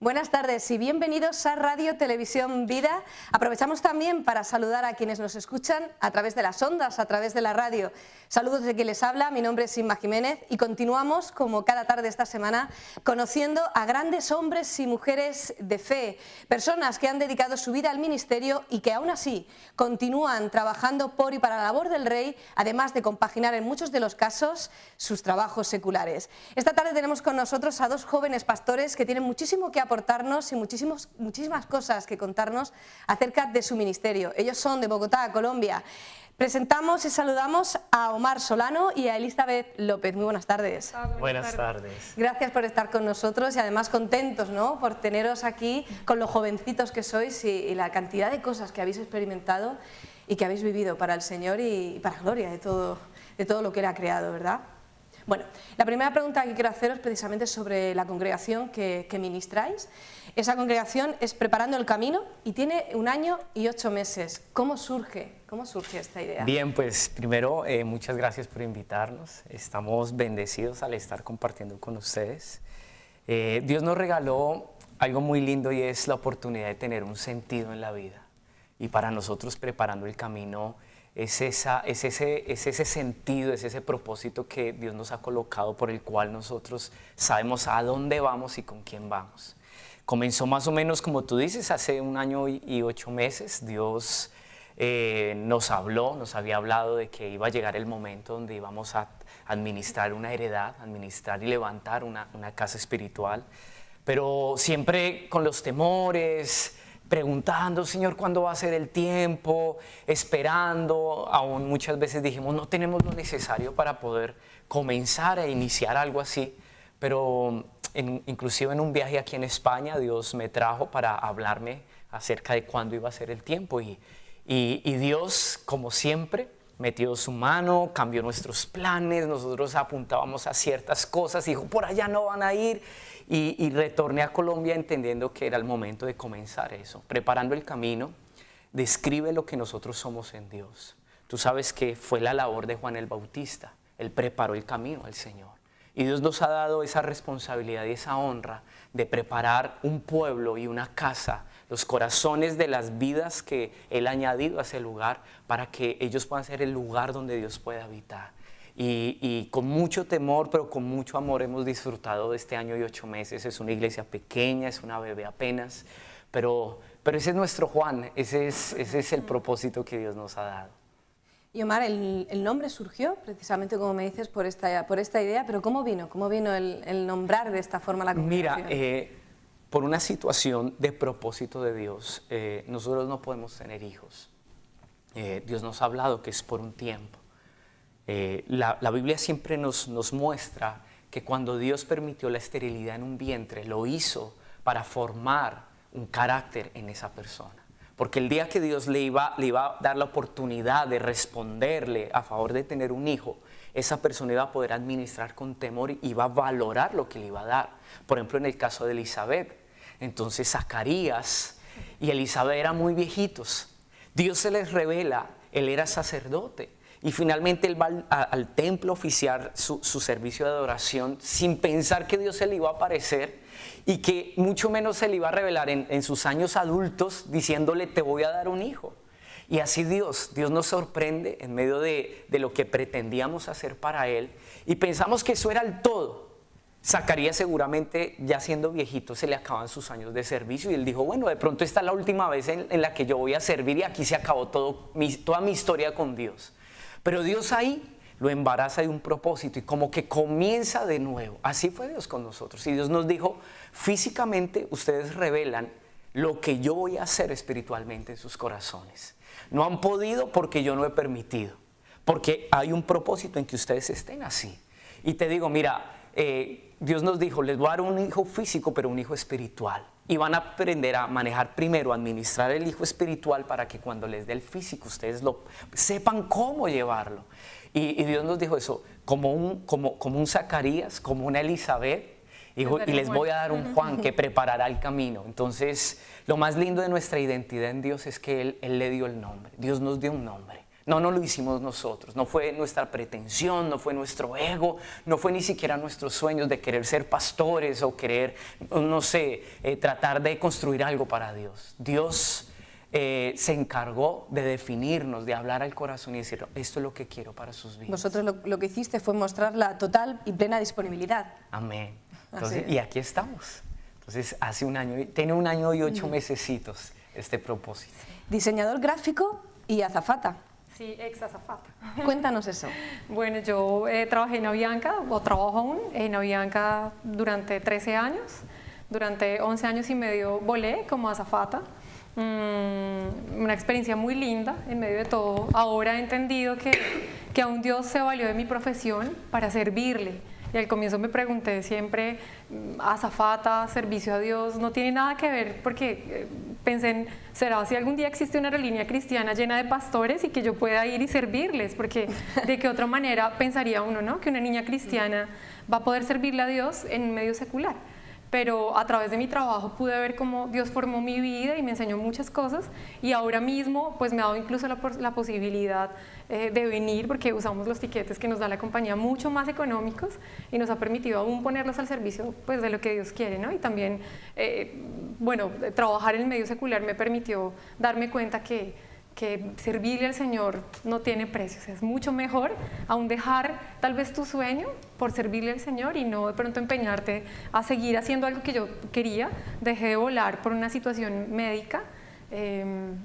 Buenas tardes y bienvenidos a Radio Televisión Vida. Aprovechamos también para saludar a quienes nos escuchan a través de las ondas, a través de la radio. Saludos de quien les habla, mi nombre es Inma Jiménez y continuamos, como cada tarde esta semana, conociendo a grandes hombres y mujeres de fe, personas que han dedicado su vida al ministerio y que aún así continúan trabajando por y para la labor del Rey, además de compaginar en muchos de los casos sus trabajos seculares. Esta tarde tenemos con nosotros a dos jóvenes pastores que tienen muchísimo que aportarnos y muchísimas cosas que contarnos acerca de su ministerio. Ellos son de Bogotá, Colombia. Presentamos y saludamos a Omar Solano y a Elizabeth López. Muy buenas tardes. Buenas tardes. Gracias por estar con nosotros y además contentos, ¿no?, por teneros aquí con lo jovencitos que sois y la cantidad de cosas que habéis experimentado y que habéis vivido para el Señor y para gloria de todo lo que Él ha creado, ¿verdad? Bueno, la primera pregunta que quiero haceros precisamente es sobre la congregación que ministráis. Esa congregación es Preparando el Camino y tiene 1 año y 8 meses. ¿Cómo surge esta idea? Bien, pues primero muchas gracias por invitarnos. Estamos bendecidos al estar compartiendo con ustedes. Dios nos regaló algo muy lindo y es la oportunidad de tener un sentido en la vida. Y para nosotros Preparando el Camino es ese sentido, es ese propósito que Dios nos ha colocado por el cual nosotros sabemos a dónde vamos y con quién vamos. Comenzó más o menos como tú dices, hace 1 año y 8 meses. Dios nos había hablado de que iba a llegar el momento donde íbamos a administrar una heredad, administrar y levantar una casa espiritual, pero siempre con los temores, preguntando, Señor, ¿cuándo va a ser el tiempo? Esperando, aún muchas veces dijimos, no tenemos lo necesario para poder comenzar a iniciar algo así, pero inclusive en un viaje aquí en España, Dios me trajo para hablarme acerca de cuándo iba a ser el tiempo y Dios, como siempre, metió su mano, cambió nuestros planes, nosotros apuntábamos a ciertas cosas, dijo, por allá no van a ir, y retorné a Colombia entendiendo que era el momento de comenzar eso. Preparando el Camino describe lo que nosotros somos en Dios. Tú sabes que fue la labor de Juan el Bautista, él preparó el camino al Señor. Y Dios nos ha dado esa responsabilidad y esa honra de preparar un pueblo y una casa, los corazones de las vidas que Él ha añadido a ese lugar para que ellos puedan ser el lugar donde Dios puede habitar. Y con mucho temor, pero con mucho amor hemos disfrutado de este 1 año y 8 meses. Es una iglesia pequeña, es una bebé apenas, pero ese es nuestro Juan, ese es el propósito que Dios nos ha dado. Y Omar, el nombre surgió precisamente, como me dices, por esta idea, pero ¿cómo vino el nombrar de esta forma la congregación? Mira, por una situación de propósito de Dios, nosotros no podemos tener hijos. Dios nos ha hablado que es por un tiempo. La Biblia siempre nos muestra que cuando Dios permitió la esterilidad en un vientre, lo hizo para formar un carácter en esa persona. Porque el día que Dios le iba a dar la oportunidad de responderle a favor de tener un hijo, esa persona iba a poder administrar con temor y iba a valorar lo que le iba a dar. Por ejemplo, en el caso de Elizabeth, entonces Zacarías y Elizabeth eran muy viejitos. Dios se les revela, él era sacerdote. Y finalmente él va al templo a oficiar su servicio de adoración sin pensar que Dios se le iba a aparecer y que mucho menos se le iba a revelar en sus años adultos diciéndole te voy a dar un hijo. Y así Dios nos sorprende en medio de lo que pretendíamos hacer para Él y pensamos que eso era el todo. Zacarías seguramente ya siendo viejito se le acaban sus años de servicio y él dijo, bueno, de pronto esta es la última vez en la que yo voy a servir y aquí se acabó toda mi historia con Dios. Pero Dios ahí lo embaraza de un propósito y como que comienza de nuevo. Así fue Dios con nosotros. Y Dios nos dijo, físicamente ustedes revelan lo que yo voy a hacer espiritualmente en sus corazones. No han podido porque yo no he permitido. Porque hay un propósito en que ustedes estén así. Y te digo, mira, Dios nos dijo, les voy a dar un hijo físico, pero un hijo espiritual. Y van a aprender a manejar primero, a administrar el hijo espiritual para que cuando les dé el físico ustedes sepan cómo llevarlo. Y Dios nos dijo eso, como un Zacarías, como una Elizabeth, y les voy a dar un Juan que preparará el camino. Entonces, lo más lindo de nuestra identidad en Dios es que Él le dio el nombre. Dios nos dio un nombre. No lo hicimos nosotros, no fue nuestra pretensión, no fue nuestro ego, no fue ni siquiera nuestros sueños de querer ser pastores o querer, no sé, tratar de construir algo para Dios. Dios se encargó de definirnos, de hablar al corazón y decir, esto es lo que quiero para sus vidas. Vosotros lo que hiciste fue mostrar la total y plena disponibilidad. Amén. Entonces, y aquí estamos. Entonces, hace un año, tiene 1 año y 8 mesecitos este propósito. Diseñador gráfico y azafata. Sí, ex azafata. Cuéntanos eso. Bueno, yo trabajé en Avianca, o trabajo aún, en Avianca durante 13 años. Durante 11 años y medio volé como azafata. Una experiencia muy linda en medio de todo. Ahora he entendido que aún Dios se valió de mi profesión para servirle. Y al comienzo me pregunté siempre, azafata, servicio a Dios, no tiene nada que ver, porque pensé en, ¿será si algún día existe una aerolínea cristiana llena de pastores y que yo pueda ir y servirles? Porque de qué otra manera pensaría uno, ¿no?, que una niña cristiana va a poder servirle a Dios en un medio secular. Pero a través de mi trabajo pude ver cómo Dios formó mi vida y me enseñó muchas cosas, y ahora mismo pues me ha dado incluso la posibilidad de venir, porque usamos los tiquetes que nos da la compañía mucho más económicos y nos ha permitido aún ponerlos al servicio pues de lo que Dios quiere, ¿no? Y también bueno, trabajar en el medio secular me permitió darme cuenta que servirle al Señor no tiene precio. O sea, es mucho mejor aún dejar tal vez tu sueño por servirle al Señor y no de pronto empeñarte a seguir haciendo algo que yo quería. Dejé de volar por una situación médica.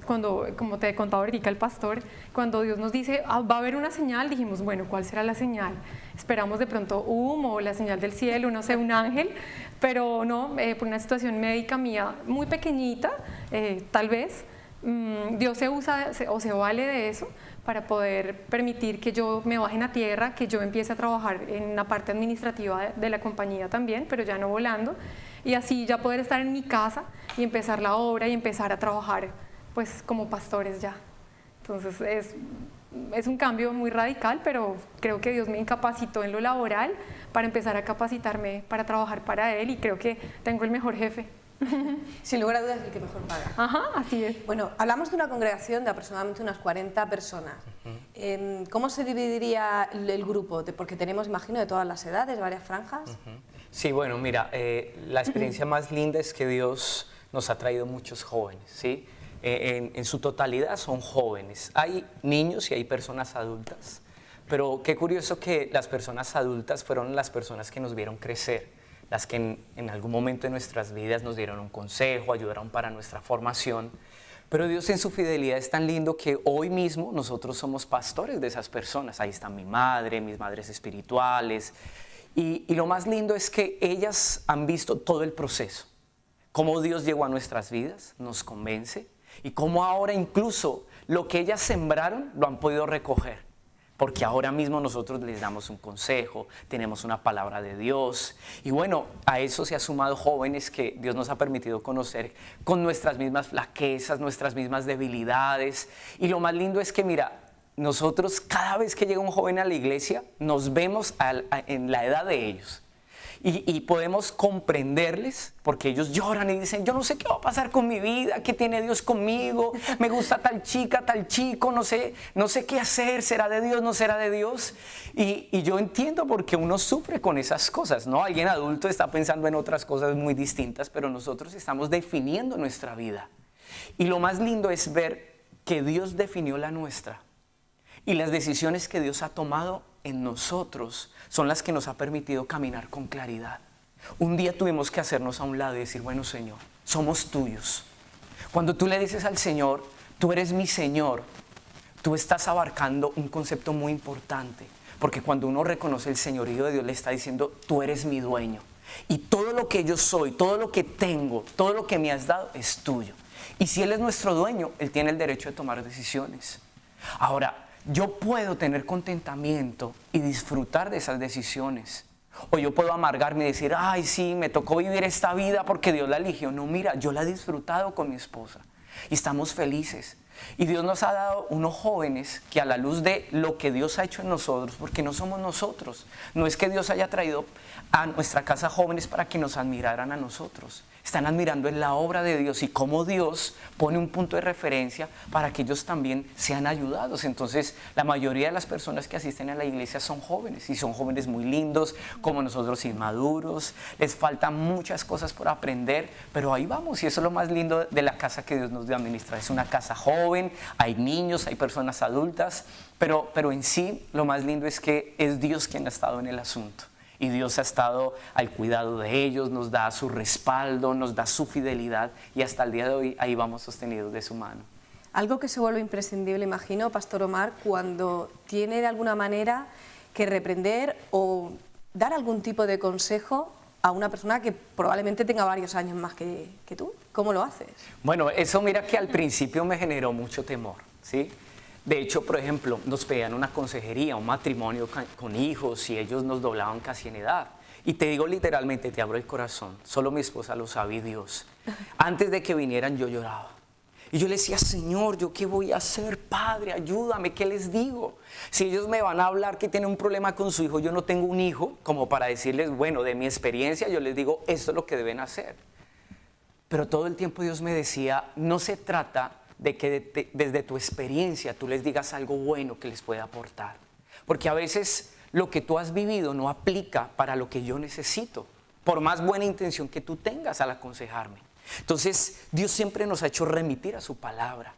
Cuando, como te contaba ahorita el pastor, cuando Dios nos dice va a haber una señal, dijimos, bueno, ¿cuál será la señal? Esperamos de pronto humo, la señal del cielo, no sé, un ángel, pero no, por una situación médica mía muy pequeñita, tal vez. Dios se usa o se vale de eso para poder permitir que yo me baje en la tierra, que yo empiece a trabajar en la parte administrativa de la compañía también, pero ya no volando, y así ya poder estar en mi casa y empezar la obra y empezar a trabajar pues como pastores ya. Entonces es un cambio muy radical, pero creo que Dios me incapacitó en lo laboral para empezar a capacitarme para trabajar para Él, y creo que tengo el mejor jefe. Sin lugar a dudas, el que mejor paga. Ajá, así es. Bueno, hablamos de una congregación de aproximadamente unas 40 personas. ¿Cómo se dividiría el grupo? Porque tenemos, imagino, de todas las edades, varias franjas. Sí, bueno, mira, la experiencia más linda es que Dios nos ha traído muchos jóvenes, ¿sí? En su totalidad son jóvenes. Hay niños y hay personas adultas, pero qué curioso que las personas adultas fueron las personas que nos vieron crecer, las que en algún momento de nuestras vidas nos dieron un consejo, ayudaron para nuestra formación. Pero Dios en su fidelidad es tan lindo que hoy mismo nosotros somos pastores de esas personas. Ahí está mi madre, mis madres espirituales. Y lo más lindo es que ellas han visto todo el proceso. Cómo Dios llegó a nuestras vidas, nos convence. Y cómo ahora incluso lo que ellas sembraron lo han podido recoger. Porque ahora mismo nosotros les damos un consejo, tenemos una palabra de Dios. Y bueno, a eso se ha sumado jóvenes que Dios nos ha permitido conocer con nuestras mismas flaquezas, nuestras mismas debilidades. Y lo más lindo es que, mira, nosotros cada vez que llega un joven a la iglesia, nos vemos en la edad de ellos. Y podemos comprenderles, porque ellos lloran y dicen, yo no sé qué va a pasar con mi vida, qué tiene Dios conmigo, me gusta tal chica, tal chico, no sé qué hacer, será de Dios, no será de Dios. Y yo entiendo porque uno sufre con esas cosas, ¿no? Alguien adulto está pensando en otras cosas muy distintas, pero nosotros estamos definiendo nuestra vida. Y lo más lindo es ver que Dios definió la nuestra. Y las decisiones que Dios ha tomado en nosotros son las que nos ha permitido caminar con claridad. Un día tuvimos que hacernos a un lado y decir, bueno, Señor, somos tuyos. Cuando tú le dices al Señor, tú eres mi Señor, tú estás abarcando un concepto muy importante. Porque cuando uno reconoce el señorío de Dios, le está diciendo, tú eres mi dueño. Y todo lo que yo soy, todo lo que tengo, todo lo que me has dado es tuyo. Y si Él es nuestro dueño, Él tiene el derecho de tomar decisiones. Ahora, yo puedo tener contentamiento y disfrutar de esas decisiones. O yo puedo amargarme y decir, ay sí, me tocó vivir esta vida porque Dios la eligió. No, mira, yo la he disfrutado con mi esposa y estamos felices. Y Dios nos ha dado unos jóvenes que a la luz de lo que Dios ha hecho en nosotros, porque no somos nosotros, no es que Dios haya traído a nuestra casa jóvenes para que nos admiraran a nosotros. Están admirando en la obra de Dios y cómo Dios pone un punto de referencia para que ellos también sean ayudados. Entonces, la mayoría de las personas que asisten a la iglesia son jóvenes y son jóvenes muy lindos, como nosotros inmaduros. Les faltan muchas cosas por aprender, pero ahí vamos y eso es lo más lindo de la casa que Dios nos dio a administrar. Es una casa joven, hay niños, hay personas adultas, pero en sí lo más lindo es que es Dios quien ha estado en el asunto. Y Dios ha estado al cuidado de ellos, nos da su respaldo, nos da su fidelidad y hasta el día de hoy ahí vamos sostenidos de su mano. Algo que se vuelve imprescindible, imagino, Pastor Omar, cuando tiene de alguna manera que reprender o dar algún tipo de consejo a una persona que probablemente tenga varios años más que tú. ¿Cómo lo haces? Bueno, eso mira que al principio me generó mucho temor, ¿sí? De hecho, por ejemplo, nos pedían una consejería, un matrimonio con hijos y ellos nos doblaban casi en edad. Y te digo literalmente, te abro el corazón, solo mi esposa lo sabe y Dios. Antes de que vinieran yo lloraba. Y yo le decía, Señor, ¿yo qué voy a hacer? Padre, ayúdame, ¿qué les digo? Si ellos me van a hablar que tienen un problema con su hijo, yo no tengo un hijo, como para decirles, bueno, de mi experiencia, yo les digo, esto es lo que deben hacer. Pero todo el tiempo Dios me decía, no se trata de que desde tu experiencia tú les digas algo bueno que les pueda aportar. Porque a veces lo que tú has vivido no aplica para lo que yo necesito, por más buena intención que tú tengas al aconsejarme. Entonces, Dios siempre nos ha hecho remitir a su palabra.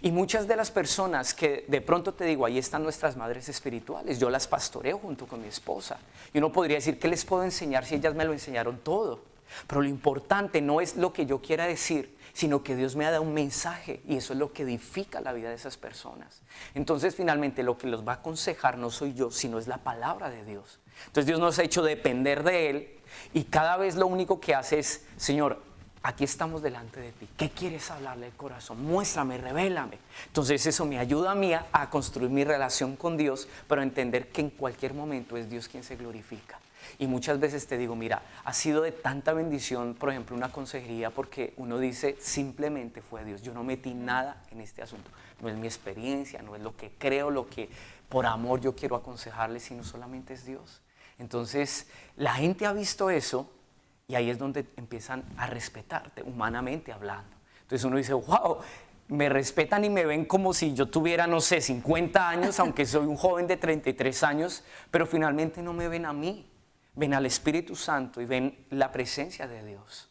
Y muchas de las personas que de pronto te digo, ahí están nuestras madres espirituales, yo las pastoreo junto con mi esposa. Y uno podría decir, ¿qué les puedo enseñar si ellas me lo enseñaron todo? Pero lo importante no es lo que yo quiera decir, sino que Dios me ha dado un mensaje y eso es lo que edifica la vida de esas personas. Entonces finalmente lo que los va a aconsejar no soy yo, sino es la palabra de Dios. Entonces Dios nos ha hecho depender de Él y cada vez lo único que hace es, Señor, aquí estamos delante de ti, ¿qué quieres hablarle al corazón? Muéstrame, revélame. Entonces eso me ayuda a mí a construir mi relación con Dios, pero a entender que en cualquier momento es Dios quien se glorifica. Y muchas veces te digo, mira, ha sido de tanta bendición, por ejemplo, una consejería, porque uno dice, simplemente fue Dios. Yo no metí nada en este asunto. No es mi experiencia, no es lo que creo, lo que por amor yo quiero aconsejarle, sino solamente es Dios. Entonces, la gente ha visto eso y ahí es donde empiezan a respetarte, humanamente hablando. Entonces uno dice, wow, me respetan y me ven como si yo tuviera, no sé, 50 años, aunque soy un joven de 33 años, pero finalmente no me ven a mí. Ven al Espíritu Santo y ven la presencia de Dios.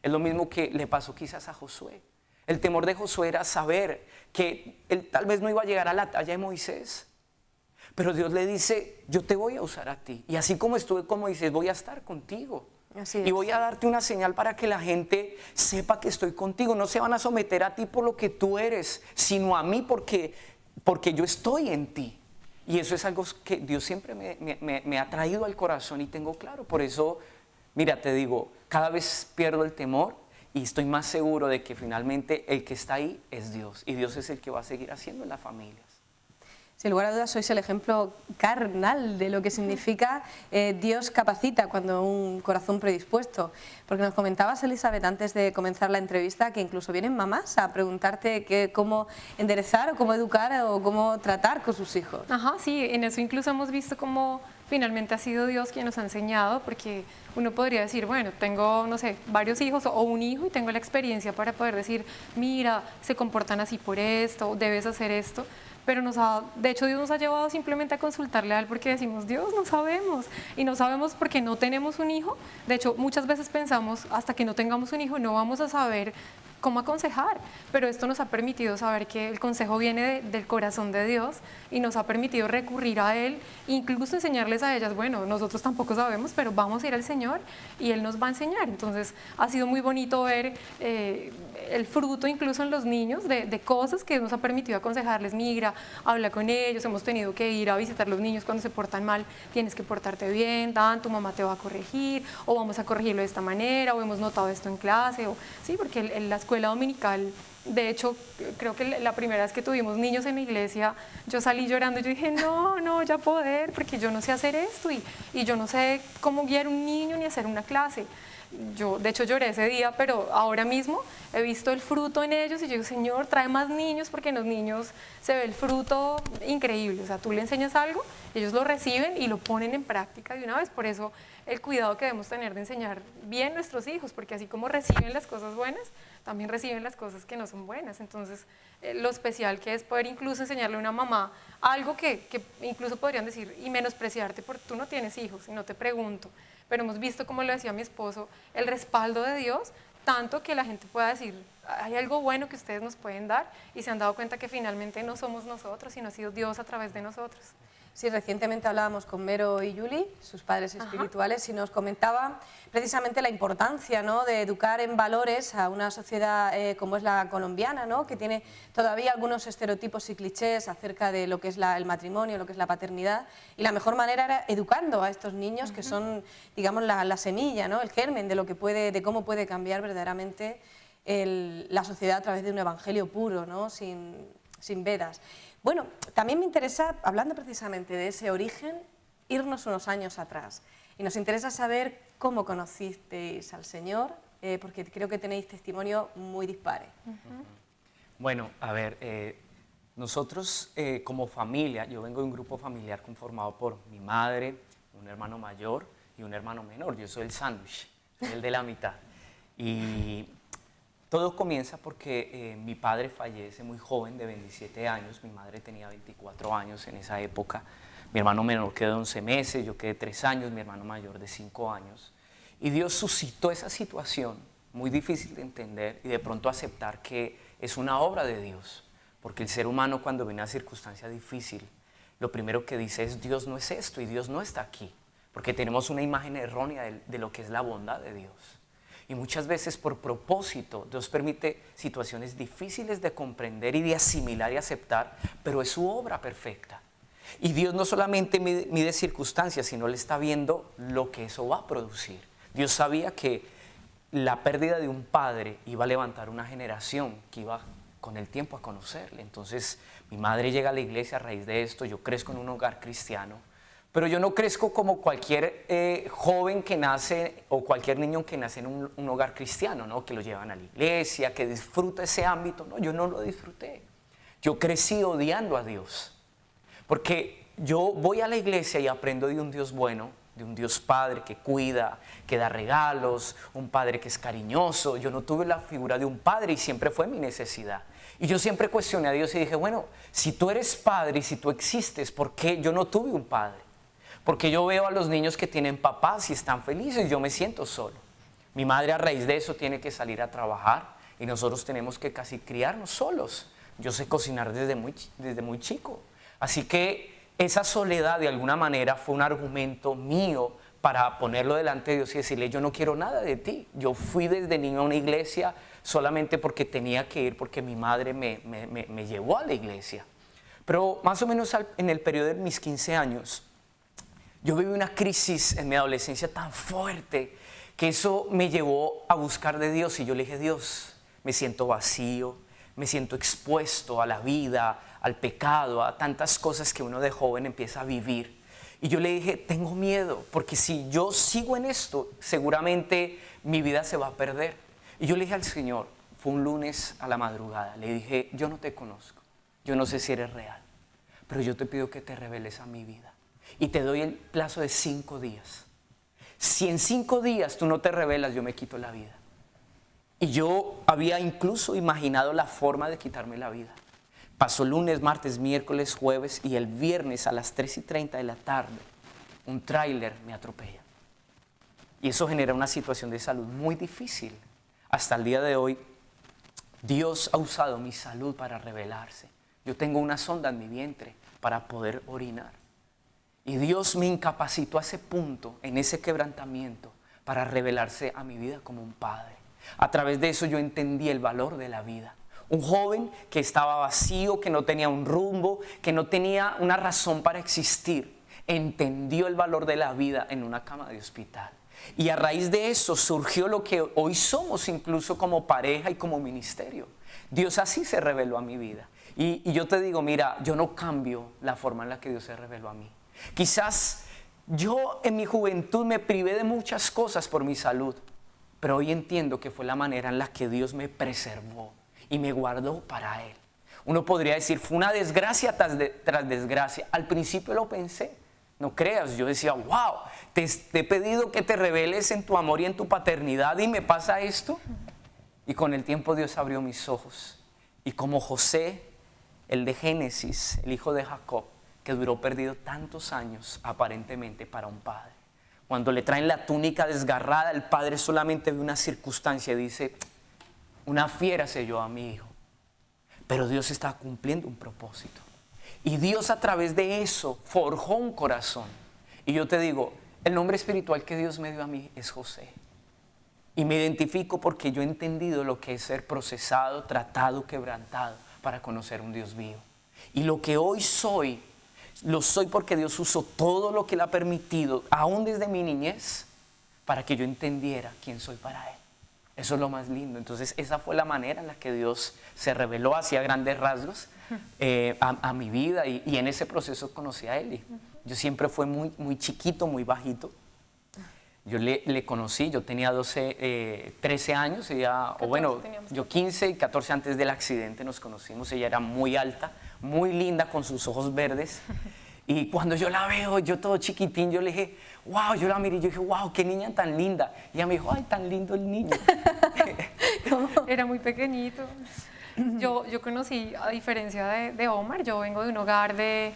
Es lo mismo que le pasó quizás a Josué. El temor de Josué era saber que él tal vez no iba a llegar a la talla de Moisés. Pero Dios le dice, yo te voy a usar a ti. Y así como estuve con Moisés, voy a estar contigo. Así es. Y voy a darte una señal para que la gente sepa que estoy contigo. No se van a someter a ti por lo que tú eres, sino a mí porque yo estoy en ti. Y eso es algo que Dios siempre me ha traído al corazón y tengo claro. Por eso, mira, te digo, cada vez pierdo el temor y estoy más seguro de que finalmente el que está ahí es Dios. Y Dios es el que va a seguir haciendo en las familias. Sin lugar a dudas sois el ejemplo carnal de lo que significa Dios capacita cuando un corazón predispuesto. Porque nos comentabas, Elizabeth, antes de comenzar la entrevista, que incluso vienen mamás a preguntarte cómo enderezar o cómo educar o cómo tratar con sus hijos. Ajá, sí, en eso incluso hemos visto cómo finalmente ha sido Dios quien nos ha enseñado, porque uno podría decir, bueno, tengo, no sé, varios hijos o un hijo y tengo la experiencia para poder decir, mira, se comportan así por esto, debes hacer esto. Pero de hecho Dios nos ha llevado simplemente a consultarle a Él porque decimos, Dios, no sabemos. Y no sabemos porque no tenemos un hijo. De hecho, muchas veces pensamos, hasta que no tengamos un hijo no vamos a saber cómo aconsejar. Pero esto nos ha permitido saber que el consejo viene del corazón de Dios y nos ha permitido recurrir a Él, incluso enseñarles a ellas, bueno, nosotros tampoco sabemos, pero vamos a ir al Señor y Él nos va a enseñar. Entonces ha sido muy bonito ver el fruto incluso en los niños de cosas que nos ha permitido aconsejarles, migra, habla con ellos, hemos tenido que ir a visitar a los niños cuando se portan mal, tienes que portarte bien, tu mamá te va a corregir, o vamos a corregirlo de esta manera, o hemos notado esto en clase, o sí, porque en la escuela dominical, de hecho, creo que la primera vez que tuvimos niños en la iglesia, yo salí llorando y yo dije, no, ya poder, porque yo no sé hacer esto y yo no sé cómo guiar un niño ni hacer una clase. Yo, de hecho, lloré ese día, pero ahora mismo he visto el fruto en ellos y yo digo, Señor, trae más niños, porque en los niños se ve el fruto increíble. O sea, tú le enseñas algo, ellos lo reciben y lo ponen en práctica de una vez. Por eso el cuidado que debemos tener de enseñar bien a nuestros hijos, porque así como reciben las cosas buenas, también reciben las cosas que no son buenas. Entonces, lo especial que es poder incluso enseñarle a una mamá algo que incluso podrían decir y menospreciarte porque tú no tienes hijos y no te pregunto. Pero hemos visto, como lo decía mi esposo, el respaldo de Dios, tanto que la gente pueda decir, hay algo bueno que ustedes nos pueden dar, y se han dado cuenta que finalmente no somos nosotros, sino ha sido Dios a través de nosotros. Sí, recientemente hablábamos con Vero y Yuli, sus padres espirituales, y nos comentaba precisamente la importancia, ¿no?, de educar en valores a una sociedad como es la colombiana, ¿no?, que tiene todavía algunos estereotipos y clichés acerca de lo que es el matrimonio, lo que es la paternidad, y la mejor manera era educando a estos niños que son, digamos, la semilla, ¿no?, el germen de lo que puede, de cómo puede cambiar verdaderamente la sociedad a través de un evangelio puro, ¿no?, sin vedas. Bueno, también me interesa, hablando precisamente de ese origen, irnos unos años atrás. Y nos interesa saber cómo conocisteis al Señor, porque creo que tenéis testimonio muy dispares. Bueno, a ver, nosotros como familia, yo vengo de un grupo familiar conformado por mi madre, un hermano mayor y un hermano menor. Yo soy el sándwich, el de la mitad. Y todo comienza porque mi padre fallece muy joven, de 27 años, mi madre tenía 24 años en esa época, mi hermano menor quedó 11 meses, yo quedé 3 años, mi hermano mayor de 5 años. Y Dios suscitó esa situación muy difícil de entender y de pronto aceptar que es una obra de Dios, porque el ser humano cuando ve una circunstancia difícil, lo primero que dice es Dios no es esto y Dios no está aquí, porque tenemos una imagen errónea de lo que es la bondad de Dios. Y muchas veces por propósito Dios permite situaciones difíciles de comprender y de asimilar y aceptar, pero es su obra perfecta. Y Dios no solamente mide circunstancias, sino Él está viendo lo que eso va a producir. Dios sabía que la pérdida de un padre iba a levantar una generación que iba con el tiempo a conocerle. Entonces mi madre llega a la iglesia a raíz de esto, yo crezco en un hogar cristiano. Pero yo no crezco como cualquier joven que nace o cualquier niño que nace en un hogar cristiano, ¿no?, que lo llevan a la iglesia, que disfruta ese ámbito. No, yo no lo disfruté. Yo crecí odiando a Dios. Porque yo voy a la iglesia y aprendo de un Dios bueno, de un Dios Padre que cuida, que da regalos, un Padre que es cariñoso. Yo no tuve la figura de un padre y siempre fue mi necesidad. Y yo siempre cuestioné a Dios y dije, bueno, si tú eres padre y si tú existes, ¿por qué yo no tuve un padre? Porque yo veo a los niños que tienen papás y están felices, yo me siento solo. Mi madre a raíz de eso tiene que salir a trabajar y nosotros tenemos que casi criarnos solos. Yo sé cocinar desde muy chico. Así que esa soledad de alguna manera fue un argumento mío para ponerlo delante de Dios y decirle, yo no quiero nada de ti. Yo fui desde niño a una iglesia solamente porque tenía que ir, porque mi madre me llevó a la iglesia. Pero más o menos en el periodo de mis 15 años, yo viví una crisis en mi adolescencia tan fuerte que eso me llevó a buscar de Dios y yo le dije, Dios, me siento vacío, me siento expuesto a la vida, al pecado, a tantas cosas que uno de joven empieza a vivir. Y yo le dije, tengo miedo, porque si yo sigo en esto, seguramente mi vida se va a perder. Y yo le dije al Señor, fue un lunes a la madrugada, le dije, yo no te conozco, yo no sé si eres real, pero yo te pido que te reveles a mi vida. Y te doy el plazo de 5 días. Si en 5 días tú no te revelas, yo me quito la vida. Y yo había incluso imaginado la forma de quitarme la vida. Pasó lunes, martes, miércoles, jueves y el viernes a las 3:30 de la tarde, un tráiler me atropella. Y eso genera una situación de salud muy difícil. Hasta el día de hoy, Dios ha usado mi salud para revelarse. Yo tengo una sonda en mi vientre para poder orinar. Y Dios me incapacitó a ese punto, en ese quebrantamiento, para revelarse a mi vida como un padre. A través de eso yo entendí el valor de la vida. Un joven que estaba vacío, que no tenía un rumbo, que no tenía una razón para existir, entendió el valor de la vida en una cama de hospital. Y a raíz de eso surgió lo que hoy somos incluso como pareja y como ministerio. Dios así se reveló a mi vida. Y yo te digo, mira, yo no cambio la forma en la que Dios se reveló a mí. Quizás yo en mi juventud me privé de muchas cosas por mi salud. pero hoy entiendo que fue la manera en la que Dios me preservó y me guardó para Él. Uno podría decir, fue una desgracia tras desgracia. Al principio lo pensé, no creas, yo decía, wow, te he pedido que te reveles en tu amor y en tu paternidad y me pasa esto. Y con el tiempo Dios abrió mis ojos. Y como José, el de Génesis, el hijo de Jacob, que duró perdido tantos años aparentemente para un padre. Cuando le traen la túnica desgarrada, el padre solamente ve una circunstancia y dice, una fiera selló a mi hijo. Pero Dios está cumpliendo un propósito. Y Dios a través de eso forjó un corazón. Y yo te digo, el nombre espiritual que Dios me dio a mí es José. Y me identifico porque yo he entendido lo que es ser procesado, tratado, quebrantado para conocer un Dios vivo. Y lo que hoy soy, lo soy porque Dios usó todo lo que Él ha permitido, aún desde mi niñez, para que yo entendiera quién soy para Él. Eso es lo más lindo. Entonces esa fue la manera en la que Dios se reveló hacia grandes rasgos a mi vida y en ese proceso conocí a Eli. Yo siempre fui muy chiquito, muy bajito. Yo le conocí, yo tenía 13 años, ella, o bueno, yo 15 y 14 antes del accidente nos conocimos. Ella era muy alta, muy linda con sus ojos verdes. Y cuando yo la veo, yo todo chiquitín, yo le dije, wow, yo la miré y yo dije, wow, qué niña tan linda. Y ella me dijo, ay, tan lindo el niño. Era muy pequeñito. Yo conocí, a diferencia de Omar, yo vengo de un hogar de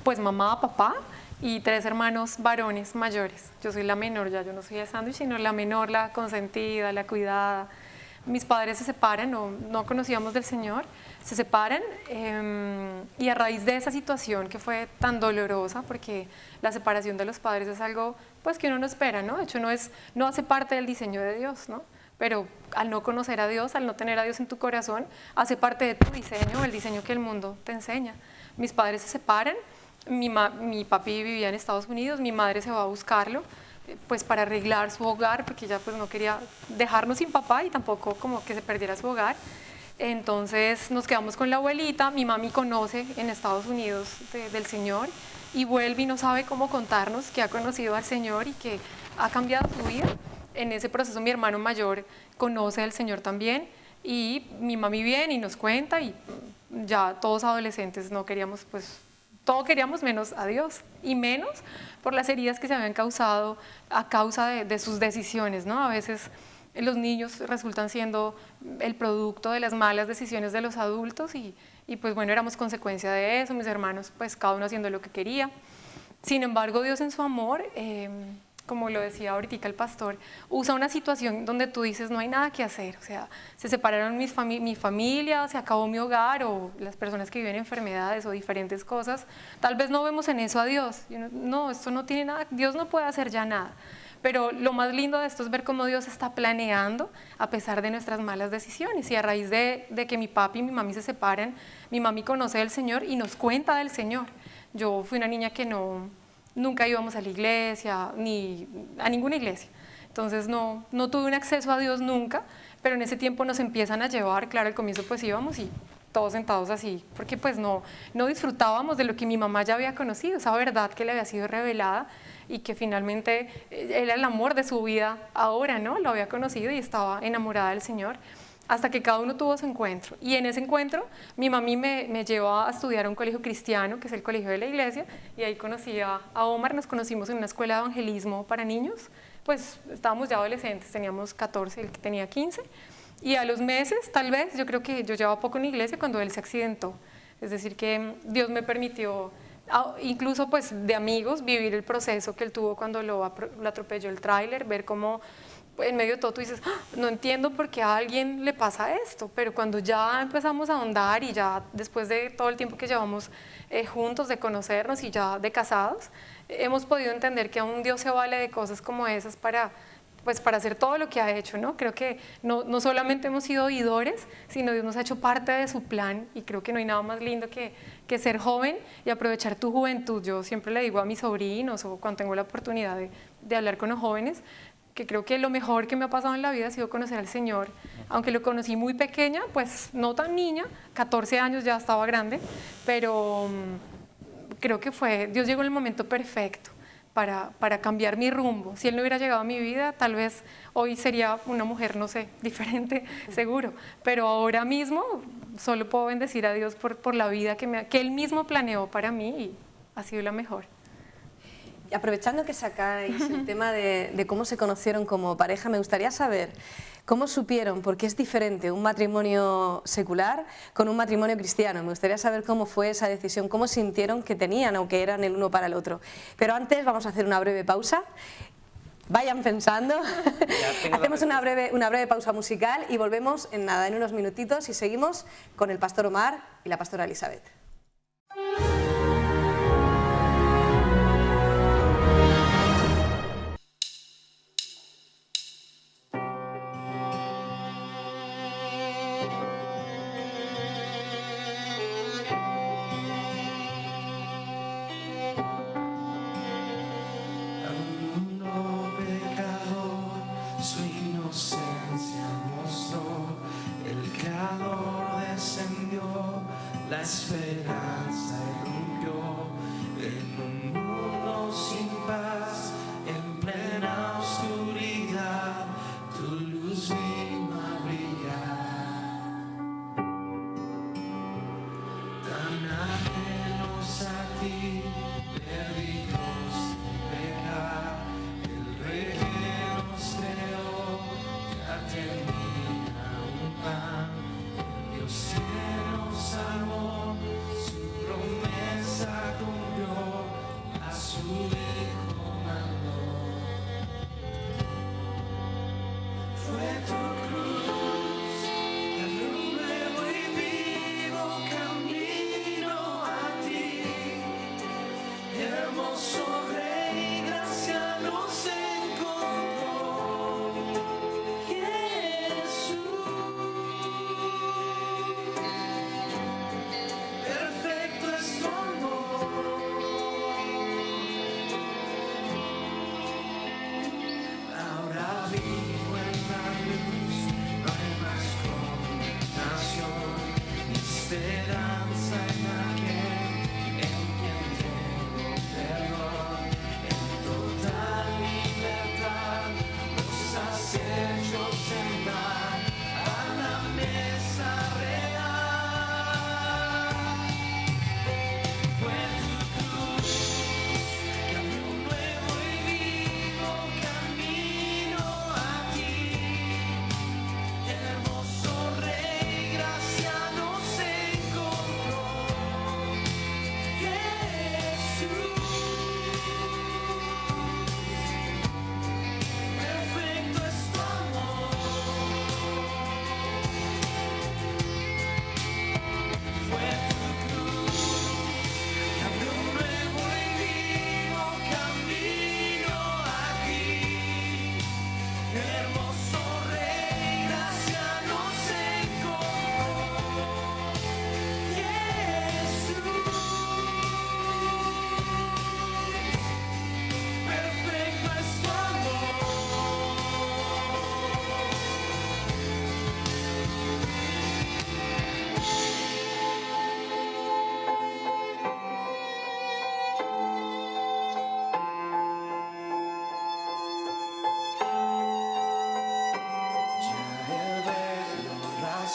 pues mamá, papá y 3 hermanos varones mayores. Yo soy la menor, ya yo no soy el sándwich, sino la menor, la consentida, la cuidada. Mis padres se separan, no conocíamos del Señor, se separan y a raíz de esa situación que fue tan dolorosa, porque la separación de los padres es algo pues que uno no espera, ¿no? De hecho no hace parte del diseño de Dios, ¿no? Pero al no conocer a Dios, al no tener a Dios en tu corazón, hace parte de tu diseño, el diseño que el mundo te enseña. Mis padres se separan, mi papi vivía en Estados Unidos, mi madre se va a buscarlo, pues para arreglar su hogar, porque ella pues no quería dejarnos sin papá y tampoco como que se perdiera su hogar. Entonces nos quedamos con la abuelita, mi mami conoce en Estados Unidos del Señor y vuelve y no sabe cómo contarnos que ha conocido al Señor y que ha cambiado su vida. En ese proceso mi hermano mayor conoce al Señor también y mi mami viene y nos cuenta y ya todos adolescentes no queríamos pues todo queríamos menos a Dios y menos por las heridas que se habían causado a causa de sus decisiones, ¿no? A veces los niños resultan siendo el producto de las malas decisiones de los adultos y pues bueno, éramos consecuencia de eso, mis hermanos pues cada uno haciendo lo que quería. Sin embargo, Dios en su amor, como lo decía ahorita el pastor, usa una situación donde tú dices no hay nada que hacer, o sea, se separaron mi familia, se acabó mi hogar o las personas que viven enfermedades o diferentes cosas, tal vez no vemos en eso a Dios, no, esto no tiene nada, Dios no puede hacer ya nada. Pero lo más lindo de esto es ver cómo Dios está planeando a pesar de nuestras malas decisiones. Y a raíz de que mi papi y mi mami se separan, mi mami conoce del Señor y nos cuenta del Señor. Yo fui una niña que nunca íbamos a la iglesia, ni a ninguna iglesia. Entonces no tuve un acceso a Dios nunca, pero en ese tiempo nos empiezan a llevar, claro, al comienzo pues íbamos y todos sentados así, porque pues no disfrutábamos de lo que mi mamá ya había conocido, esa verdad que le había sido revelada y que finalmente era el amor de su vida ahora, ¿no? Lo había conocido y estaba enamorada del Señor, hasta que cada uno tuvo su encuentro. Y en ese encuentro mi mami me llevó a estudiar a un colegio cristiano, que es el colegio de la iglesia, y ahí conocí a Omar, nos conocimos en una escuela de evangelismo para niños, pues estábamos ya adolescentes, teníamos 14, él tenía 15, y a los meses, tal vez, yo creo que yo llevaba poco en la iglesia cuando él se accidentó. Es decir, que Dios me permitió, incluso pues de amigos, vivir el proceso que él tuvo cuando lo atropelló el tráiler, ver cómo en medio de todo tú dices, no entiendo por qué a alguien le pasa esto, pero cuando ya empezamos a ahondar y ya después de todo el tiempo que llevamos juntos, de conocernos y ya de casados, hemos podido entender que aún Dios se vale de cosas como esas para hacer todo lo que ha hecho, ¿no? Creo que no solamente hemos sido oidores, sino Dios nos ha hecho parte de su plan y creo que no hay nada más lindo que ser joven y aprovechar tu juventud. Yo siempre le digo a mis sobrinos o cuando tengo la oportunidad de hablar con los jóvenes, que creo que lo mejor que me ha pasado en la vida ha sido conocer al Señor, aunque lo conocí muy pequeña, pues no tan niña, 14 años ya estaba grande, pero creo que Dios llegó en el momento perfecto para cambiar mi rumbo. Si Él no hubiera llegado a mi vida, tal vez hoy sería una mujer, no sé, diferente, seguro. Pero ahora mismo solo puedo bendecir a Dios por la vida que Él mismo planeó para mí y ha sido la mejor. Y aprovechando que sacáis el tema de cómo se conocieron como pareja, me gustaría saber cómo supieron, porque es diferente un matrimonio secular con un matrimonio cristiano. Me gustaría saber cómo fue esa decisión, cómo sintieron que tenían o que eran el uno para el otro. Pero antes vamos a hacer una breve pausa. Vayan pensando. Hacemos una breve pausa musical y volvemos en nada, en unos minutitos, y seguimos con el pastor Omar y la pastora Elizabeth. La esperanza irrumpió en un mundo sin paz, en plena oscuridad, tu luz vino a brillar. Tan ajenos a ti, perdidos sin pecar, el Rey que nos creó ya tenía un plan, Dios que nos salvó.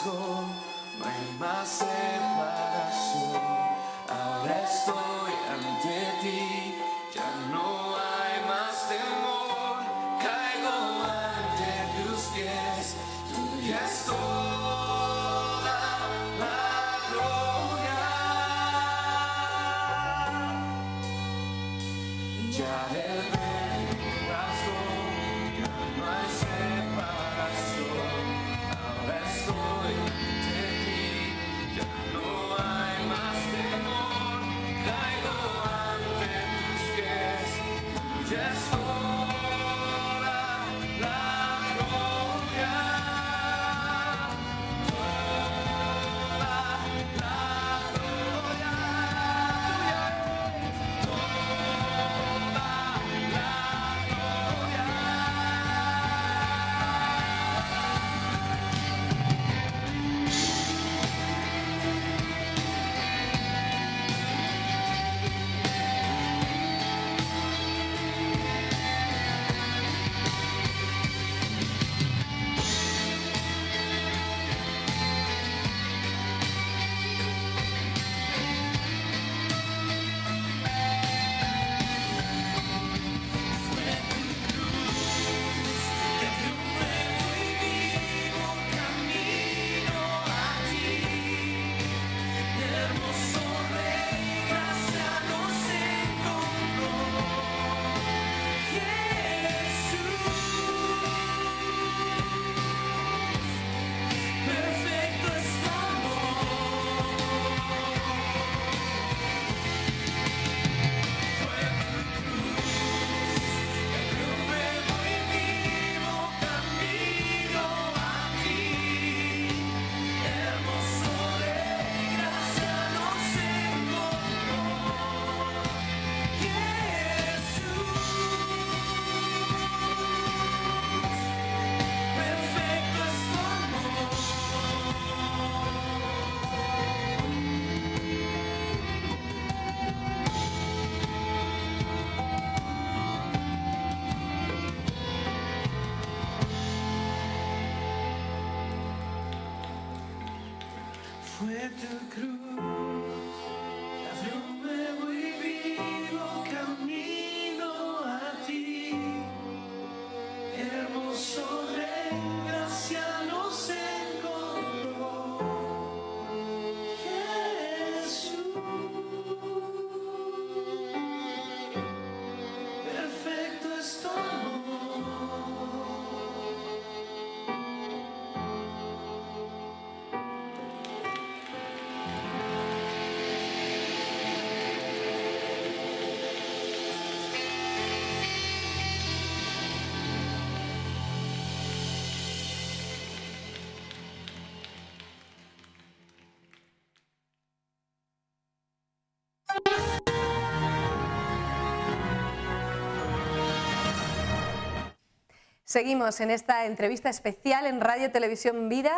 No hay más separación. Ahora estoy ante ti, ya no hay más temor. Caigo ante tus pies, tuya es toda la gloria. Ya el velo rasgó, ya no hay separación. Ahora estoy ante ti, ya no hay más temor. Caigo ante tus pies, tuya es toda la gloria. Toda la gloria. Toda la Fue tu cruz, abrió un nuevo y vivo camino a ti. Hermoso Rey, gracia nos encontró. Jesús, perfecto es tu amor. Seguimos en esta entrevista especial en Radio Televisión Vida.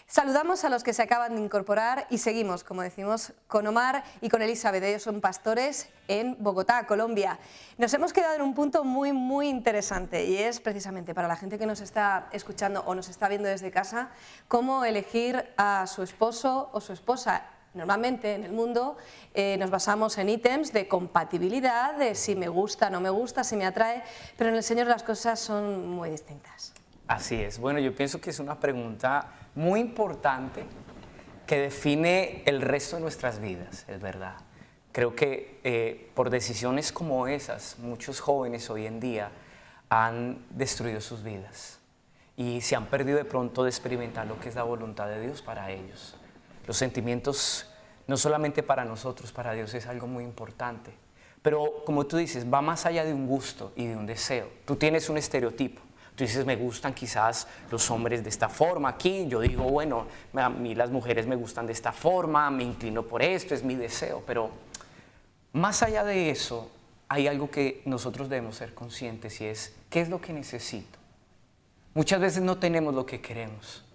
Saludamos a los que se acaban de incorporar y seguimos, como decimos, con Omar y con Elizabeth. Ellos son pastores en Bogotá, Colombia. Nos hemos quedado en un punto muy interesante y es precisamente para la gente que nos está escuchando o nos está viendo desde casa, cómo elegir a su esposo o su esposa. Normalmente en el mundo nos basamos en ítems de compatibilidad, de si me gusta, no me gusta, si me atrae, pero en el Señor las cosas son muy distintas. Así es. Bueno, yo pienso que es una pregunta muy importante que define el resto de nuestras vidas, es verdad. Creo que por decisiones como esas, muchos jóvenes hoy en día han destruido sus vidas y se han perdido de pronto de experimentar lo que es la voluntad de Dios para ellos. Los sentimientos, no solamente para nosotros, para Dios es algo muy importante. Pero como tú dices, va más allá de un gusto y de un deseo. Tú tienes un estereotipo. Tú dices, me gustan quizás los hombres de esta forma aquí. Yo digo, bueno, a mí las mujeres me gustan de esta forma, me inclino por esto, es mi deseo. Pero más allá de eso, hay algo que nosotros debemos ser conscientes y es, ¿qué es lo que necesito? Muchas veces no tenemos lo que queremos,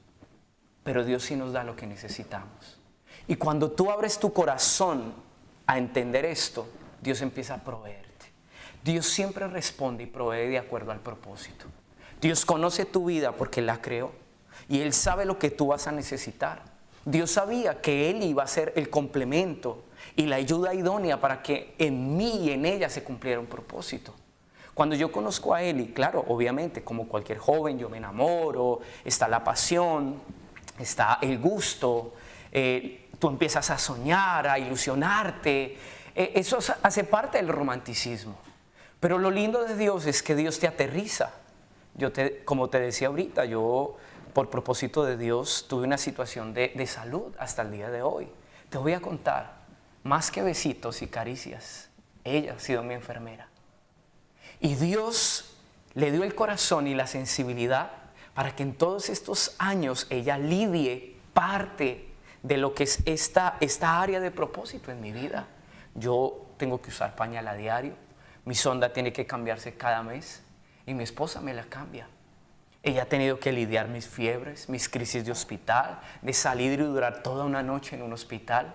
pero Dios sí nos da lo que necesitamos. Y cuando tú abres tu corazón a entender esto, Dios empieza a proveerte. Dios siempre responde y provee de acuerdo al propósito. Dios conoce tu vida porque la creó y Él sabe lo que tú vas a necesitar. Dios sabía que Él iba a ser el complemento y la ayuda idónea para que en mí y en ella se cumpliera un propósito. Cuando yo conozco a Él, y claro, obviamente, como cualquier joven, yo me enamoro, está la pasión, está el gusto, tú empiezas a soñar, a ilusionarte, eso hace parte del romanticismo. Pero lo lindo de Dios es que Dios te aterriza. Como te decía ahorita, yo por propósito de Dios tuve una situación de salud hasta el día de hoy. Te voy a contar, más que besitos y caricias, ella ha sido mi enfermera. Y Dios le dio el corazón y la sensibilidad para que en todos estos años ella lidie parte de lo que es esta área de propósito en mi vida. Yo tengo que usar pañal a diario, mi sonda tiene que cambiarse cada mes y mi esposa me la cambia. Ella ha tenido que lidiar mis fiebres, mis crisis de hospital, de salir y durar toda una noche en un hospital.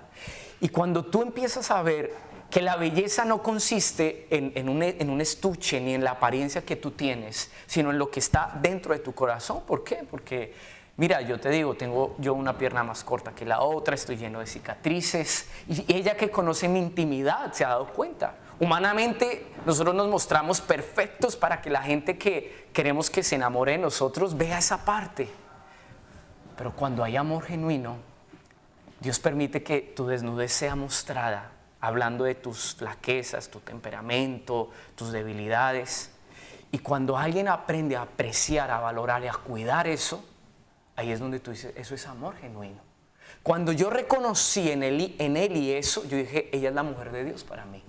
Y cuando tú empiezas a ver que la belleza no consiste en un estuche ni en la apariencia que tú tienes, sino en lo que está dentro de tu corazón. ¿Por qué? Porque, mira, yo te digo, tengo yo una pierna más corta que la otra, estoy lleno de cicatrices, y ella que conoce mi intimidad se ha dado cuenta. Humanamente, nosotros nos mostramos perfectos para que la gente que queremos que se enamore de nosotros vea esa parte. Pero cuando hay amor genuino, Dios permite que tu desnudez sea mostrada, hablando de tus flaquezas, tu temperamento, tus debilidades. Y cuando alguien aprende a apreciar, a valorar y a cuidar eso, ahí es donde tú dices, eso es amor genuino. Cuando yo reconocí en él y eso, yo dije, ella es la mujer de Dios para mí.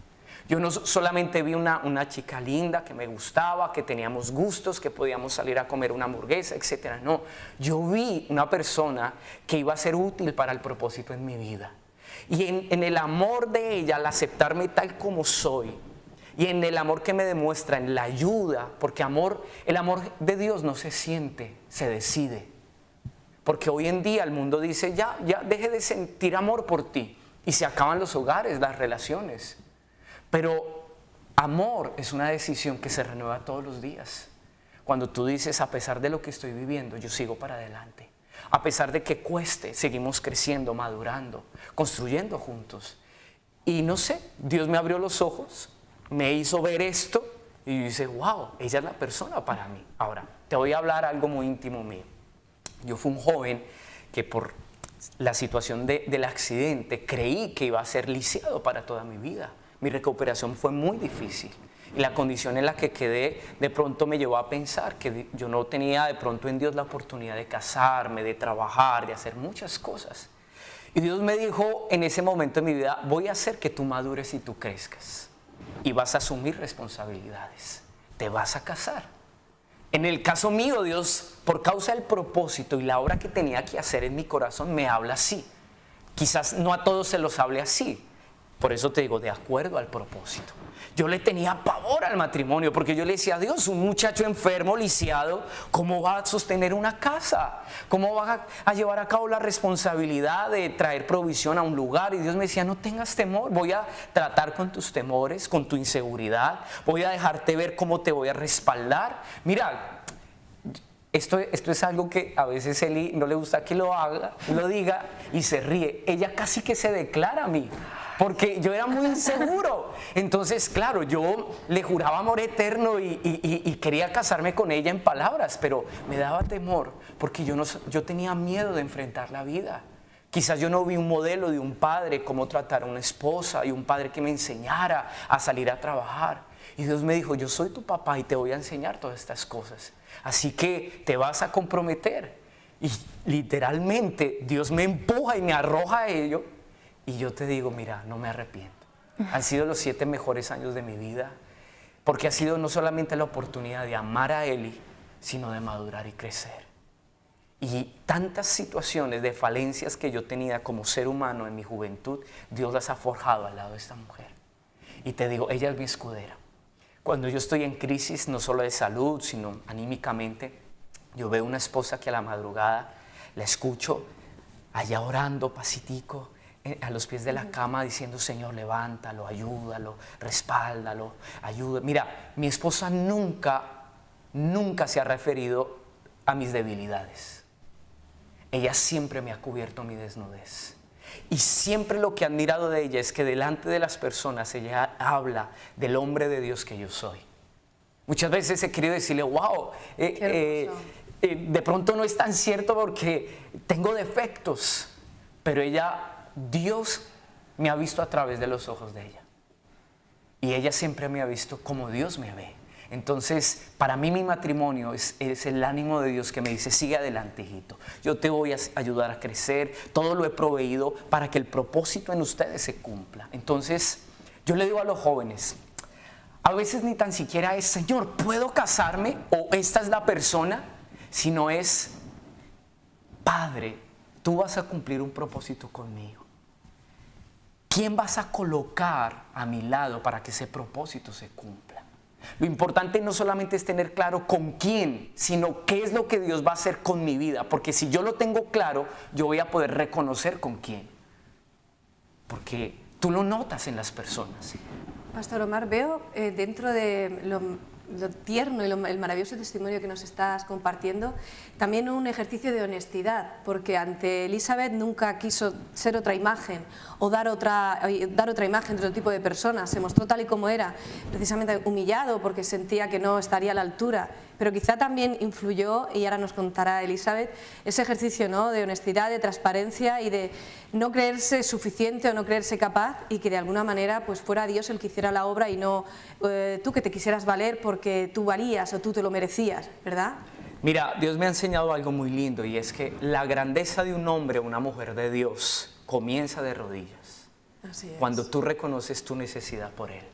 Yo no solamente vi una chica linda que me gustaba, que teníamos gustos, que podíamos salir a comer una hamburguesa, etc. No, yo vi una persona que iba a ser útil para el propósito en mi vida. Y en el amor de ella, al aceptarme tal como soy, y en el amor que me demuestra, en la ayuda, porque el amor de Dios no se siente, se decide. Porque hoy en día el mundo dice, ya deje de sentir amor por ti, y se acaban los hogares, las relaciones. Pero amor es una decisión que se renueva todos los días. Cuando tú dices, a pesar de lo que estoy viviendo, yo sigo para adelante. A pesar de que cueste, seguimos creciendo, madurando, construyendo juntos. Y no sé, Dios me abrió los ojos, me hizo ver esto y yo dije, wow, ella es la persona para mí. Ahora, te voy a hablar algo muy íntimo mío. Yo fui un joven que por la situación del accidente creí que iba a ser lisiado para toda mi vida. Mi recuperación fue muy difícil. Y la condición en la que quedé de pronto me llevó a pensar que yo no tenía de pronto en Dios la oportunidad de casarme, de trabajar, de hacer muchas cosas. Y Dios me dijo en ese momento de mi vida, voy a hacer que tú madures y tú crezcas. Y vas a asumir responsabilidades. Te vas a casar. En el caso mío, Dios, por causa del propósito y la obra que tenía que hacer en mi corazón, me habla así. Quizás no a todos se los hable así. Por eso te digo, de acuerdo al propósito. Yo le tenía pavor al matrimonio porque yo le decía a Dios, un muchacho enfermo, lisiado, ¿cómo va a sostener una casa? ¿Cómo va a llevar a cabo la responsabilidad de traer provisión a un lugar? Y Dios me decía, no tengas temor, voy a tratar con tus temores, con tu inseguridad, voy a dejarte ver cómo te voy a respaldar. Mira, esto es algo que a veces Eli no le gusta que lo diga y se ríe. Ella casi que se declara a mí. Porque yo era muy inseguro. Entonces, claro, yo le juraba amor eterno y quería casarme con ella en palabras, pero me daba temor porque yo tenía miedo de enfrentar la vida. Quizás yo no vi un modelo de un padre, cómo tratar a una esposa y un padre que me enseñara a salir a trabajar. Y Dios me dijo, yo soy tu papá y te voy a enseñar todas estas cosas. Así que te vas a comprometer. Y literalmente Dios me empuja y me arroja a ello. Y yo te digo, mira, no me arrepiento. Han sido los 7 mejores años de mi vida, porque ha sido no solamente la oportunidad de amar a Eli, sino de madurar y crecer. Y tantas situaciones de falencias que yo tenía como ser humano en mi juventud, Dios las ha forjado al lado de esta mujer. Y te digo, ella es mi escudera. Cuando yo estoy en crisis, no solo de salud, sino anímicamente, yo veo una esposa que a la madrugada la escucho allá orando, pasitico, a los pies de la cama diciendo, Señor, levántalo, ayúdalo, respáldalo, ayúdalo. Mira, mi esposa nunca se ha referido a mis debilidades. Ella siempre me ha cubierto mi desnudez. Y siempre lo que he admirado de ella es que delante de las personas ella habla del hombre de Dios que yo soy. Muchas veces he querido decirle, wow, de pronto no es tan cierto porque tengo defectos, pero Dios me ha visto a través de los ojos de ella. Y ella siempre me ha visto como Dios me ve. Entonces, para mí mi matrimonio es el ánimo de Dios que me dice, sigue adelante, hijito. Yo te voy a ayudar a crecer. Todo lo he proveído para que el propósito en ustedes se cumpla. Entonces, yo le digo a los jóvenes, a veces ni tan siquiera es, Señor, ¿puedo casarme? O esta es la persona, sino es, Padre, tú vas a cumplir un propósito conmigo. ¿Quién vas a colocar a mi lado para que ese propósito se cumpla? Lo importante no solamente es tener claro con quién, sino qué es lo que Dios va a hacer con mi vida. Porque si yo lo tengo claro, yo voy a poder reconocer con quién. Porque tú lo notas en las personas. Pastor Omar, veo dentro de lo tierno y el maravilloso testimonio que nos estás compartiendo, también un ejercicio de honestidad, porque ante Elizabeth nunca quiso ser otra imagen o dar otra imagen de otro tipo de persona, se mostró tal y como era, precisamente humillado porque sentía que no estaría a la altura, pero quizá también influyó, y ahora nos contará Elizabeth, ese ejercicio, ¿no?, de honestidad, de transparencia y de no creerse suficiente o no creerse capaz, y que de alguna manera pues fuera Dios el que hiciera la obra y no tú que te quisieras valer porque tú valías o tú te lo merecías, ¿verdad? Mira, Dios me ha enseñado algo muy lindo, y es que la grandeza de un hombre o una mujer de Dios comienza de rodillas. Así es. Cuando tú reconoces tu necesidad por Él.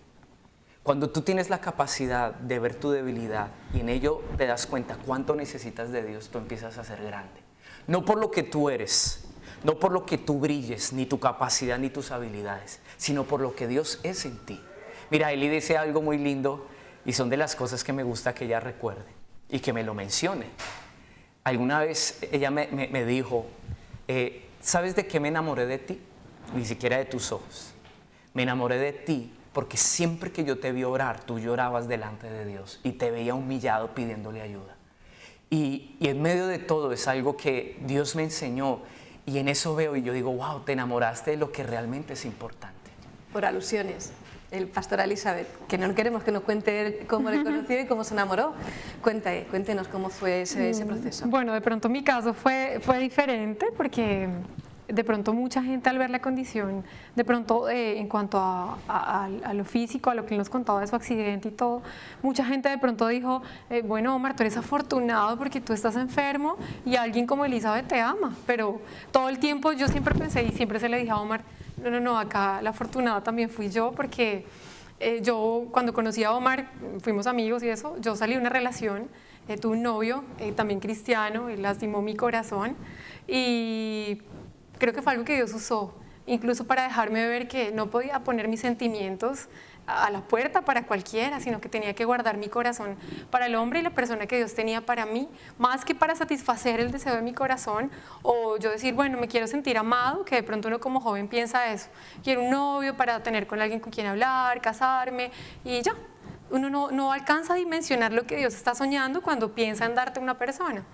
Cuando tú tienes la capacidad de ver tu debilidad y en ello te das cuenta cuánto necesitas de Dios, tú empiezas a ser grande. No por lo que tú eres, no por lo que tú brilles, ni tu capacidad ni tus habilidades, sino por lo que Dios es en ti. Mira, Eli dice algo muy lindo y son de las cosas que me gusta que ella recuerde y que me lo mencione. Alguna vez ella me dijo, ¿sabes de qué me enamoré de ti? Ni siquiera de tus ojos. Me enamoré de ti porque siempre que yo te vi orar, tú llorabas delante de Dios y te veía humillado pidiéndole ayuda. Y en medio de todo es algo que Dios me enseñó y en eso veo y yo digo, wow, te enamoraste de lo que realmente es importante. Por alusiones. El pastor Elizabeth, que no queremos que nos cuente él cómo le conoció y cómo se enamoró. Cuéntenos cómo fue ese proceso. Bueno, de pronto mi caso fue diferente porque de pronto mucha gente al ver la condición, de pronto en cuanto a lo físico, a lo que él nos contaba de su accidente y todo, mucha gente de pronto dijo, bueno Omar, tú eres afortunado porque tú estás enfermo y alguien como Elizabeth te ama, pero todo el tiempo yo siempre pensé y siempre se le dije a Omar, no, acá la afortunada también fui yo porque yo cuando conocí a Omar, fuimos amigos y eso, yo salí de una relación, tuve un novio también cristiano, él lastimó mi corazón y creo que fue algo que Dios usó, incluso para dejarme ver que no podía poner mis sentimientos a la puerta para cualquiera, sino que tenía que guardar mi corazón para el hombre y la persona que Dios tenía para mí, más que para satisfacer el deseo de mi corazón o yo decir, bueno, me quiero sentir amado, que de pronto uno como joven piensa eso, quiero un novio para tener con alguien con quien hablar, casarme y ya. Uno no alcanza a dimensionar lo que Dios está soñando cuando piensa en darte una persona.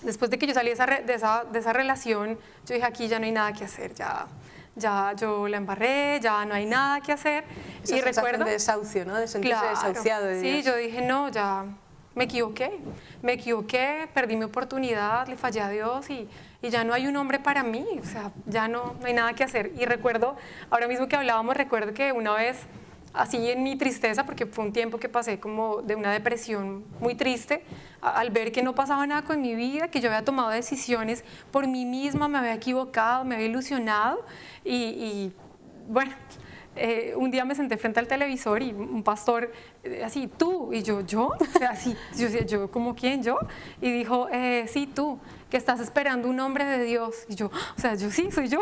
Después de que yo salí de esa relación, yo dije, aquí ya no hay nada que hacer, ya yo la embarré, ya no hay nada que hacer. Esa sensación de desahucio, ¿no? De sentirse desahuciado de Dios. Sí, yo dije, no, ya me equivoqué, perdí mi oportunidad, le fallé a Dios y ya no hay un hombre para mí, o sea, ya no hay nada que hacer. Y recuerdo, ahora mismo que hablábamos, recuerdo que una vez, así en mi tristeza, porque fue un tiempo que pasé como de una depresión muy triste, al ver que no pasaba nada con mi vida, que yo había tomado decisiones por mí misma, me había equivocado, me había ilusionado y bueno, un día me senté frente al televisor y un pastor así, tú, y yo, o sea, así, yo como quién, yo, y dijo, sí, tú, que estás esperando un hombre de Dios, y yo, o sea, yo sí, soy yo,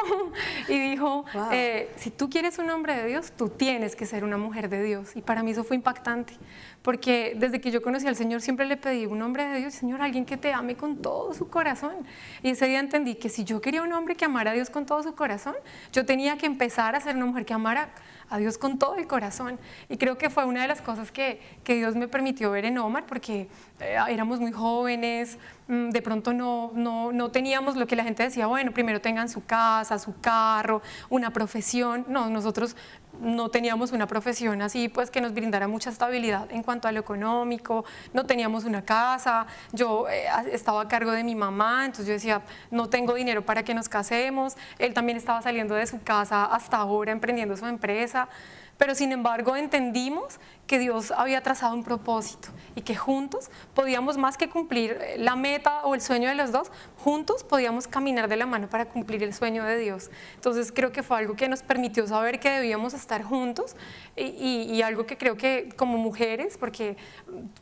y dijo, wow. Si tú quieres un hombre de Dios, tú tienes que ser una mujer de Dios, y para mí eso fue impactante, porque desde que yo conocí al Señor siempre le pedí un hombre de Dios, Señor, alguien que te ame con todo su corazón, y ese día entendí que si yo quería un hombre que amara a Dios con todo su corazón, yo tenía que empezar a ser una mujer que amara a Dios con todo el corazón, y creo que fue una de las cosas que Dios me permitió ver en Omar, porque éramos muy jóvenes, de pronto no teníamos lo que la gente decía, bueno, primero tengan su casa, su carro, una profesión. No, nosotros no teníamos una profesión así pues que nos brindara mucha estabilidad en cuanto a lo económico, no teníamos una casa, yo estaba a cargo de mi mamá, entonces yo decía, no tengo dinero para que nos casemos, él también estaba saliendo de su casa hasta ahora emprendiendo su empresa, pero sin embargo entendimos que Dios había trazado un propósito y que juntos podíamos más que cumplir la meta o el sueño de los dos, juntos podíamos caminar de la mano para cumplir el sueño de Dios. Entonces creo que fue algo que nos permitió saber que debíamos estar juntos y algo que creo que como mujeres, porque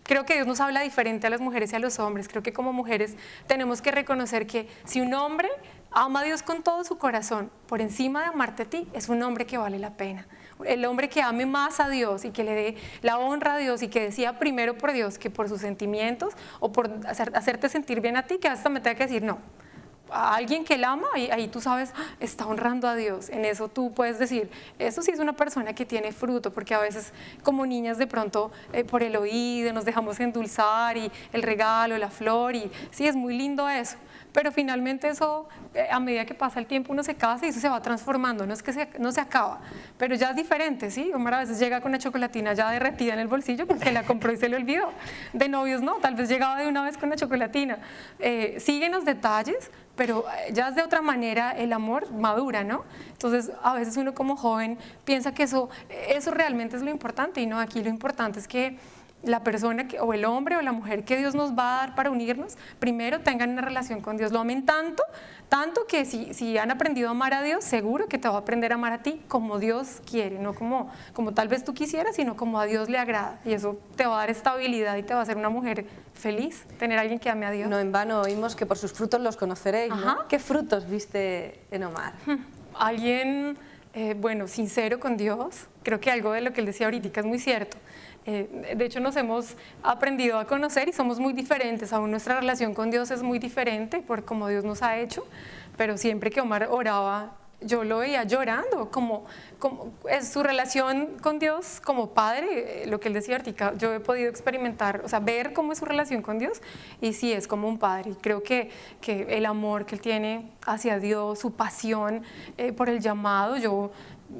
creo que Dios nos habla diferente a las mujeres y a los hombres, creo que como mujeres tenemos que reconocer que si un hombre ama a Dios con todo su corazón, por encima de amarte a ti, es un hombre que vale la pena. El hombre que ame más a Dios y que le dé la honra a Dios y que decida primero por Dios que por sus sentimientos o por hacerte sentir bien a ti, que hasta me tenga que decir no. A alguien que él ama, ahí tú sabes, está honrando a Dios. En eso tú puedes decir, eso sí es una persona que tiene fruto, porque a veces como niñas de pronto por el oído nos dejamos endulzar y el regalo, la flor, y sí, es muy lindo eso. Pero finalmente eso, a medida que pasa el tiempo, uno se casa y eso se va transformando, no es que no se acaba, pero ya es diferente, ¿sí? Omar a veces llega con una chocolatina ya derretida en el bolsillo porque la compró y se le olvidó. De novios no, tal vez llegaba de una vez con una chocolatina. Siguen los detalles, pero ya es de otra manera el amor madura, ¿no? Entonces a veces uno como joven piensa que eso realmente es lo importante y no, aquí lo importante es que la persona o el hombre o la mujer que Dios nos va a dar para unirnos, primero tengan una relación con Dios, lo amen tanto que si han aprendido a amar a Dios, seguro que te va a aprender a amar a ti como Dios quiere, no como tal vez tú quisieras, sino como a Dios le agrada, y eso te va a dar estabilidad y te va a hacer una mujer feliz, tener a alguien que ame a Dios. No en vano oímos que por sus frutos los conoceréis, ¿no? ¿Qué frutos viste en Omar? Alguien, bueno, sincero con Dios, creo que algo de lo que él decía ahorita es muy cierto. De hecho nos hemos aprendido a conocer y somos muy diferentes, aún nuestra relación con Dios es muy diferente por cómo Dios nos ha hecho, pero siempre que Omar oraba yo lo veía llorando, como es su relación con Dios como padre, lo que él decía ahorita, yo he podido experimentar, o sea, ver cómo es su relación con Dios, y sí, es como un padre. Y creo que el amor que él tiene hacia Dios, su pasión por el llamado, yo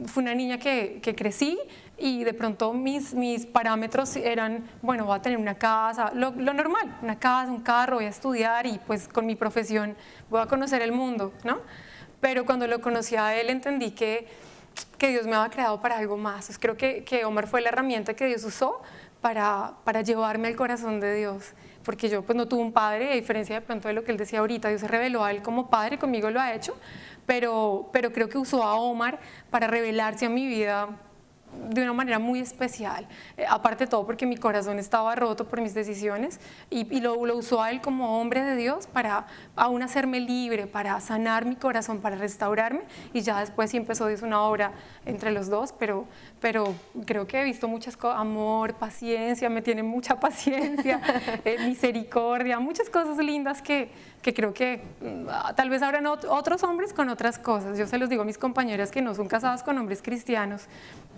fui una niña que crecí, y de pronto mis parámetros eran, bueno, voy a tener una casa, lo normal, una casa, un carro, voy a estudiar, y pues con mi profesión voy a conocer el mundo, ¿no? Pero cuando lo conocí a él entendí que Dios me había creado para algo más. Entonces, creo que Omar fue la herramienta que Dios usó para llevarme al corazón de Dios, porque yo pues no tuve un padre, a diferencia de pronto de lo que él decía ahorita. Dios se reveló a él como padre, conmigo lo ha hecho, pero creo que usó a Omar para revelarse a mi vida de una manera muy especial, aparte de todo porque mi corazón estaba roto por mis decisiones, y lo usó a él como hombre de Dios para aún hacerme libre, para sanar mi corazón, para restaurarme, y ya después sí empezó Dios una obra entre los dos, pero creo que he visto muchas cosas, amor, paciencia, me tiene mucha paciencia, misericordia, muchas cosas lindas que creo que tal vez habrán otros hombres con otras cosas. Yo se los digo a mis compañeras que no son casadas con hombres cristianos,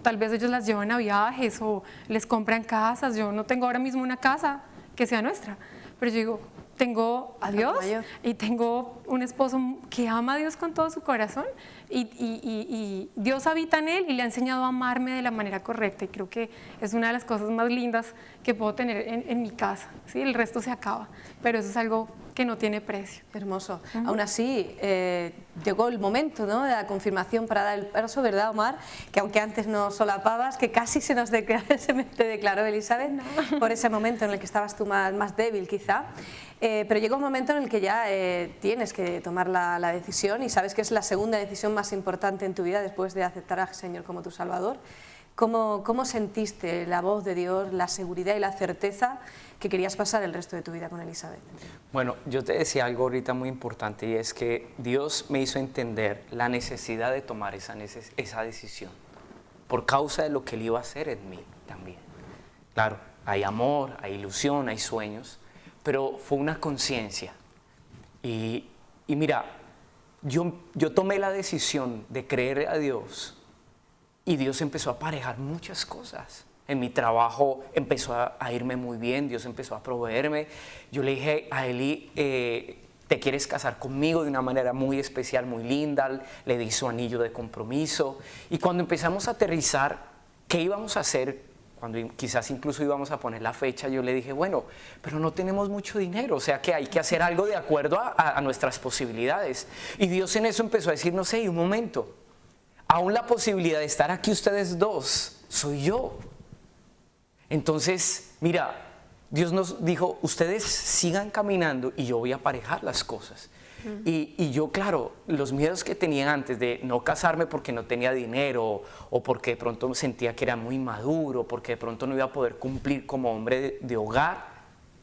tal vez ellos las llevan a viajes o les compran casas. Yo no tengo ahora mismo una casa que sea nuestra, pero yo digo, tengo a Dios y tengo un esposo que ama a Dios con todo su corazón, y Dios habita en él y le ha enseñado a amarme de la manera correcta, y creo que es una de las cosas más lindas que puedo tener en mi casa, ¿sí? El resto se acaba, pero eso es algo que no tiene precio. Hermoso. Aún así, llegó el momento, ¿no?, de la confirmación para dar el paso, ¿verdad, Omar? Que aunque antes no solapabas, que casi se te declaró Elizabeth, por ese momento en el que estabas tú más débil quizá. Pero llegó un momento en el que ya tienes que tomar la decisión, y sabes que es la segunda decisión más importante en tu vida después de aceptar al Señor como tu Salvador. ¿Cómo sentiste la voz de Dios, la seguridad y la certeza que querías pasar el resto de tu vida con Elizabeth? Bueno, yo te decía algo ahorita muy importante, y es que Dios me hizo entender la necesidad de tomar esa decisión por causa de lo que Él iba a hacer en mí también. Claro, hay amor, hay ilusión, hay sueños, pero fue una conciencia. Y mira, yo tomé la decisión de creer a Dios, y Dios empezó a aparejar muchas cosas. En mi trabajo empezó a irme muy bien, Dios empezó a proveerme. Yo le dije a Eli, ¿te quieres casar conmigo? De una manera muy especial, muy linda. Le di su anillo de compromiso. Y cuando empezamos a aterrizar, ¿qué íbamos a hacer? Cuando quizás incluso íbamos a poner la fecha, yo le dije, bueno, pero no tenemos mucho dinero, o sea que hay que hacer algo de acuerdo a nuestras posibilidades. Y Dios en eso empezó a decir, no sé, un momento, aún la posibilidad de estar aquí ustedes dos, soy yo. Entonces, mira, Dios nos dijo, ustedes sigan caminando y yo voy a aparejar las cosas. Y yo, claro, los miedos que tenía antes de no casarme porque no tenía dinero, o porque de pronto sentía que era muy maduro, porque de pronto no iba a poder cumplir como hombre de hogar,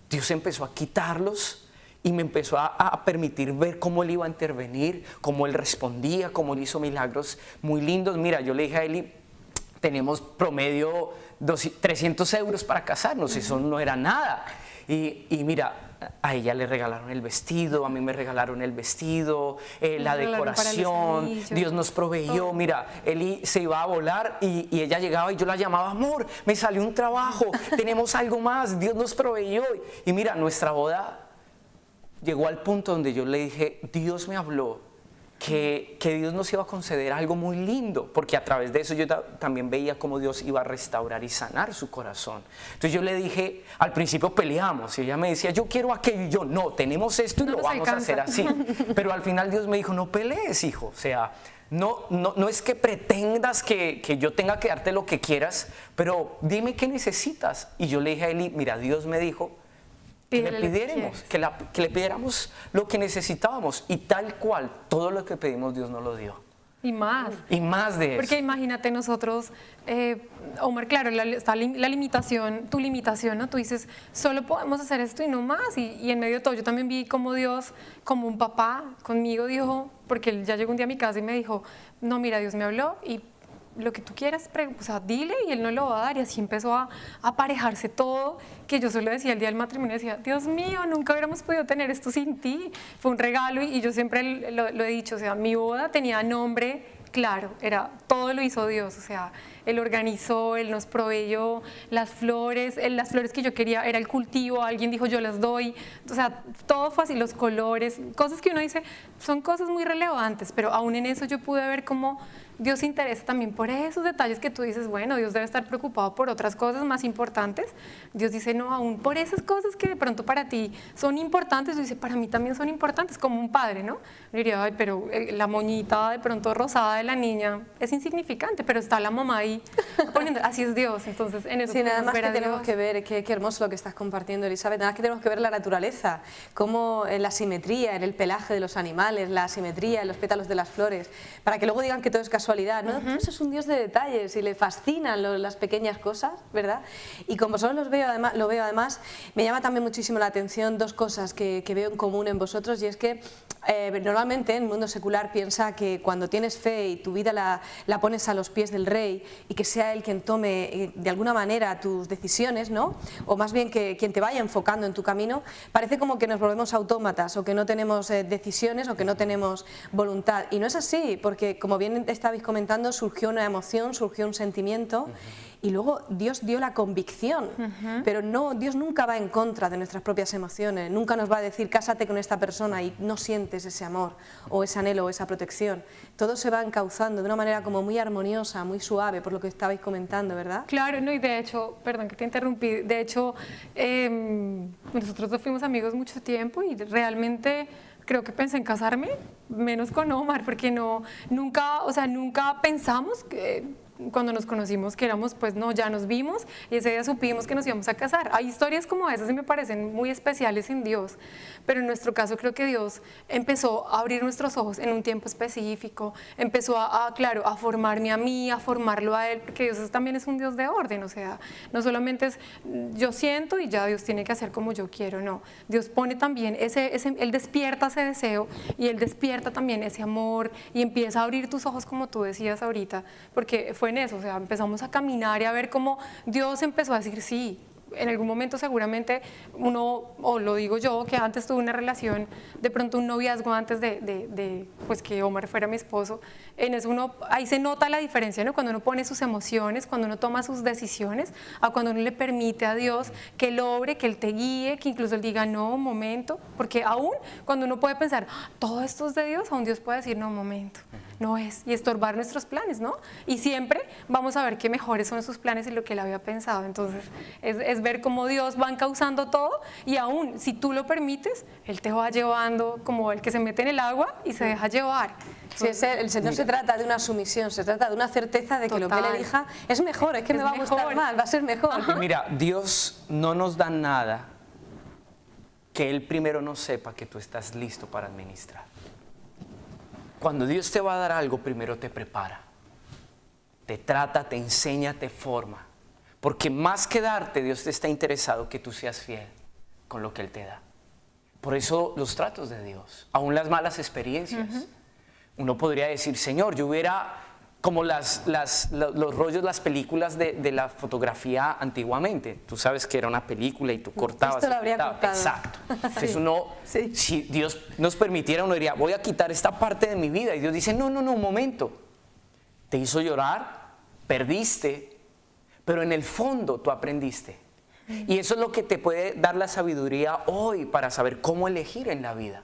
Dios empezó a quitarlos y me empezó a permitir ver cómo Él iba a intervenir, cómo Él respondía, cómo Él hizo milagros muy lindos. Mira, yo le dije a Eli, tenemos promedio 300 euros para casarnos, eso no era nada. Y mira, a ella le regalaron el vestido, a mí me regalaron el vestido, la decoración, Dios nos proveyó. Todo. Mira, Eli se iba a volar y ella llegaba y yo la llamaba, amor, me salió un trabajo, tenemos algo más, Dios nos proveyó. Y mira, nuestra boda llegó al punto donde yo le dije, Dios me habló que Dios nos iba a conceder algo muy lindo, porque a través de eso yo también veía cómo Dios iba a restaurar y sanar su corazón. Entonces yo le dije, al principio peleamos y ella me decía, yo quiero aquello, y yo, no, tenemos esto y no lo vamos a hacer así. Pero al final Dios me dijo, no pelees, hijo, o sea, no es que pretendas que yo tenga que darte lo que quieras, pero dime qué necesitas. Y yo le dije a Eli, mira, Dios me dijo que le pidiéramos lo que necesitábamos, y tal cual, todo lo que pedimos Dios nos lo dio. Y más. Y más de eso. Porque imagínate nosotros, Omar, claro, está la limitación, tu limitación, ¿no? Tú dices, solo podemos hacer esto y no más. Y en medio de todo, yo también vi como Dios, como un papá conmigo dijo, porque él ya llegó un día a mi casa y me dijo, no, mira, Dios me habló y lo que tú quieras, o sea, dile y él no lo va a dar. Y así empezó a aparejarse todo, que yo solo decía el día del matrimonio, decía, Dios mío, nunca hubiéramos podido tener esto sin ti. Fue un regalo y yo siempre lo he dicho, o sea, mi boda tenía nombre claro, todo lo hizo Dios, o sea, Él organizó, Él nos proveyó las flores que yo quería, era el cultivo, alguien dijo yo las doy, o sea, todo fue así, los colores, cosas que uno dice, son cosas muy relevantes, pero aún en eso yo pude ver cómo Dios se interesa también por esos detalles que tú dices, bueno, Dios debe estar preocupado por otras cosas más importantes. Dios dice, no, aún por esas cosas que de pronto para ti son importantes, Dios dice, para mí también son importantes, como un padre, ¿no? Yo diría, ay, pero la moñita de pronto rosada de la niña es insignificante, pero está la mamá ahí poniendo, así es Dios, entonces en eso Sí, nada podemos más ver que a tenemos Dios. que ver, qué hermoso lo que estás compartiendo, Elizabeth, nada más que tenemos que ver la naturaleza, cómo la simetría en el pelaje de los animales, la simetría en los pétalos de las flores, para que luego digan que todo es casualidad, ¿no? Dios es un Dios de detalles y le fascinan las pequeñas cosas, ¿verdad? Y como vosotros lo veo además, me llama también muchísimo la atención dos cosas que veo en común en vosotros, y es que normalmente en el mundo secular piensa que cuando tienes fe y tu vida la pones a los pies del Rey y que sea Él quien tome de alguna manera tus decisiones, ¿no? O más bien que quien te vaya enfocando en tu camino, parece como que nos volvemos autómatas o que no tenemos decisiones o que no tenemos voluntad. Y no es así, porque como bien estabais comentando, surgió una emoción, surgió un sentimiento. Y luego Dios dio la convicción, pero no, Dios nunca va en contra de nuestras propias emociones, nunca nos va a decir cásate con esta persona y no sientes ese amor o ese anhelo o esa protección. Todo se va encauzando de una manera como muy armoniosa, muy suave, por lo que estabais comentando, ¿verdad? Claro, no, y de hecho, perdón que te interrumpí, de hecho, nosotros dos fuimos amigos mucho tiempo y realmente creo que pensé en casarme, menos con Omar, porque nunca pensamos que cuando nos conocimos que éramos, pues no, ya nos vimos y ese día supimos que nos íbamos a casar. Hay historias como esas y me parecen muy especiales en Dios, pero en nuestro caso creo que Dios empezó a abrir nuestros ojos en un tiempo específico, empezó claro, a formarme a mí, a formarlo a Él, porque Dios también es un Dios de orden, o sea, no solamente es yo siento y ya Dios tiene que hacer como yo quiero, no. Dios pone también Él despierta ese deseo y Él despierta también ese amor y empieza a abrir tus ojos como tú decías ahorita, porque fue en eso, o sea, empezamos a caminar y a ver cómo Dios empezó a decir sí. En algún momento seguramente uno, o lo digo yo, que antes tuve una relación, de pronto un noviazgo antes de pues que Omar fuera mi esposo, en eso ahí se nota la diferencia, ¿no? Cuando uno pone sus emociones, cuando uno toma sus decisiones, a cuando uno le permite a Dios que Él obre, que Él te guíe, que incluso Él diga no, un momento, porque aún cuando uno puede pensar, todo esto es de Dios, aún Dios puede decir no, un momento, no es, y estorbar nuestros planes, ¿no? Y siempre vamos a ver qué mejores son sus planes y lo que Él había pensado, entonces es ver cómo Dios va encauzando todo y aún si tú lo permites, Él te va llevando como el que se mete en el agua y se deja llevar. Sí, no se trata de una sumisión, se trata de una certeza de que lo que Él elija es mejor, es que me va a gustar más, va a ser mejor. Y mira, Dios no nos da nada que Él primero no sepa que tú estás listo para administrar. Cuando Dios te va a dar algo, primero te prepara, te trata, te enseña, te forma. Porque más que darte, Dios te está interesado que tú seas fiel con lo que Él te da. Por eso los tratos de Dios, aún las malas experiencias. Uno podría decir, Señor, yo hubiera, como los rollos, las películas de la fotografía antiguamente. Tú sabes que era una película y tú cortabas. Esto lo habría cortado. Exacto. Entonces uno, Sí. si Dios nos permitiera, uno diría, voy a quitar esta parte de mi vida. Y Dios dice, no, un momento. Te hizo llorar, perdiste, pero en el fondo tú aprendiste. Y eso es lo que te puede dar la sabiduría hoy para saber cómo elegir en la vida.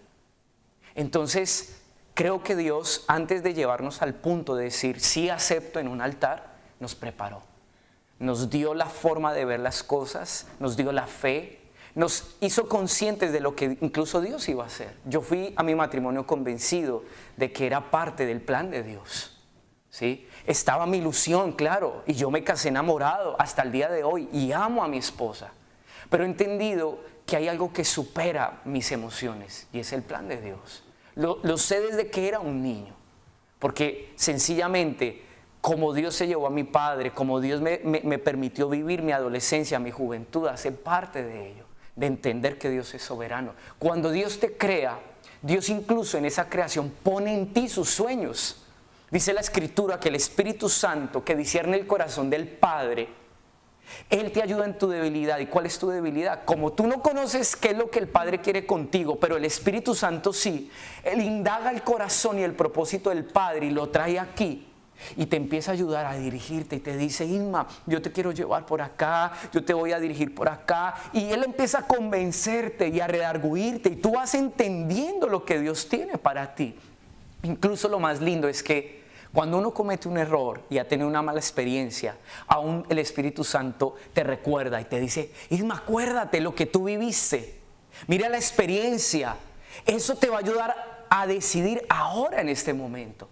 Entonces, creo que Dios, antes de llevarnos al punto de decir sí acepto en un altar, nos preparó. Nos dio la forma de ver las cosas, nos dio la fe, nos hizo conscientes de lo que incluso Dios iba a hacer. Yo fui a mi matrimonio convencido de que era parte del plan de Dios. ¿Sí? Estaba mi ilusión, claro, y yo me casé enamorado hasta el día de hoy y amo a mi esposa, pero he entendido que hay algo que supera mis emociones y es el plan de Dios. Lo sé desde que era un niño, porque sencillamente como Dios se llevó a mi padre, como Dios me permitió vivir mi adolescencia, mi juventud, hacer parte de ello, de entender que Dios es soberano. Cuando Dios te crea, Dios incluso en esa creación pone en ti sus sueños. Dice la Escritura que el Espíritu Santo que discierne el corazón del Padre, Él te ayuda en tu debilidad. ¿Y cuál es tu debilidad? Como tú no conoces qué es lo que el Padre quiere contigo, pero el Espíritu Santo sí, Él indaga el corazón y el propósito del Padre y lo trae aquí. Y te empieza a ayudar a dirigirte y te dice: Isma, yo te quiero llevar por acá, yo te voy a dirigir por acá. Y Él empieza a convencerte y a redarguirte y tú vas entendiendo lo que Dios tiene para ti. Incluso lo más lindo es que cuando uno comete un error y ha tenido una mala experiencia, aún el Espíritu Santo te recuerda y te dice: Isma, acuérdate lo que tú viviste, mira la experiencia, eso te va a ayudar a decidir ahora en este momento.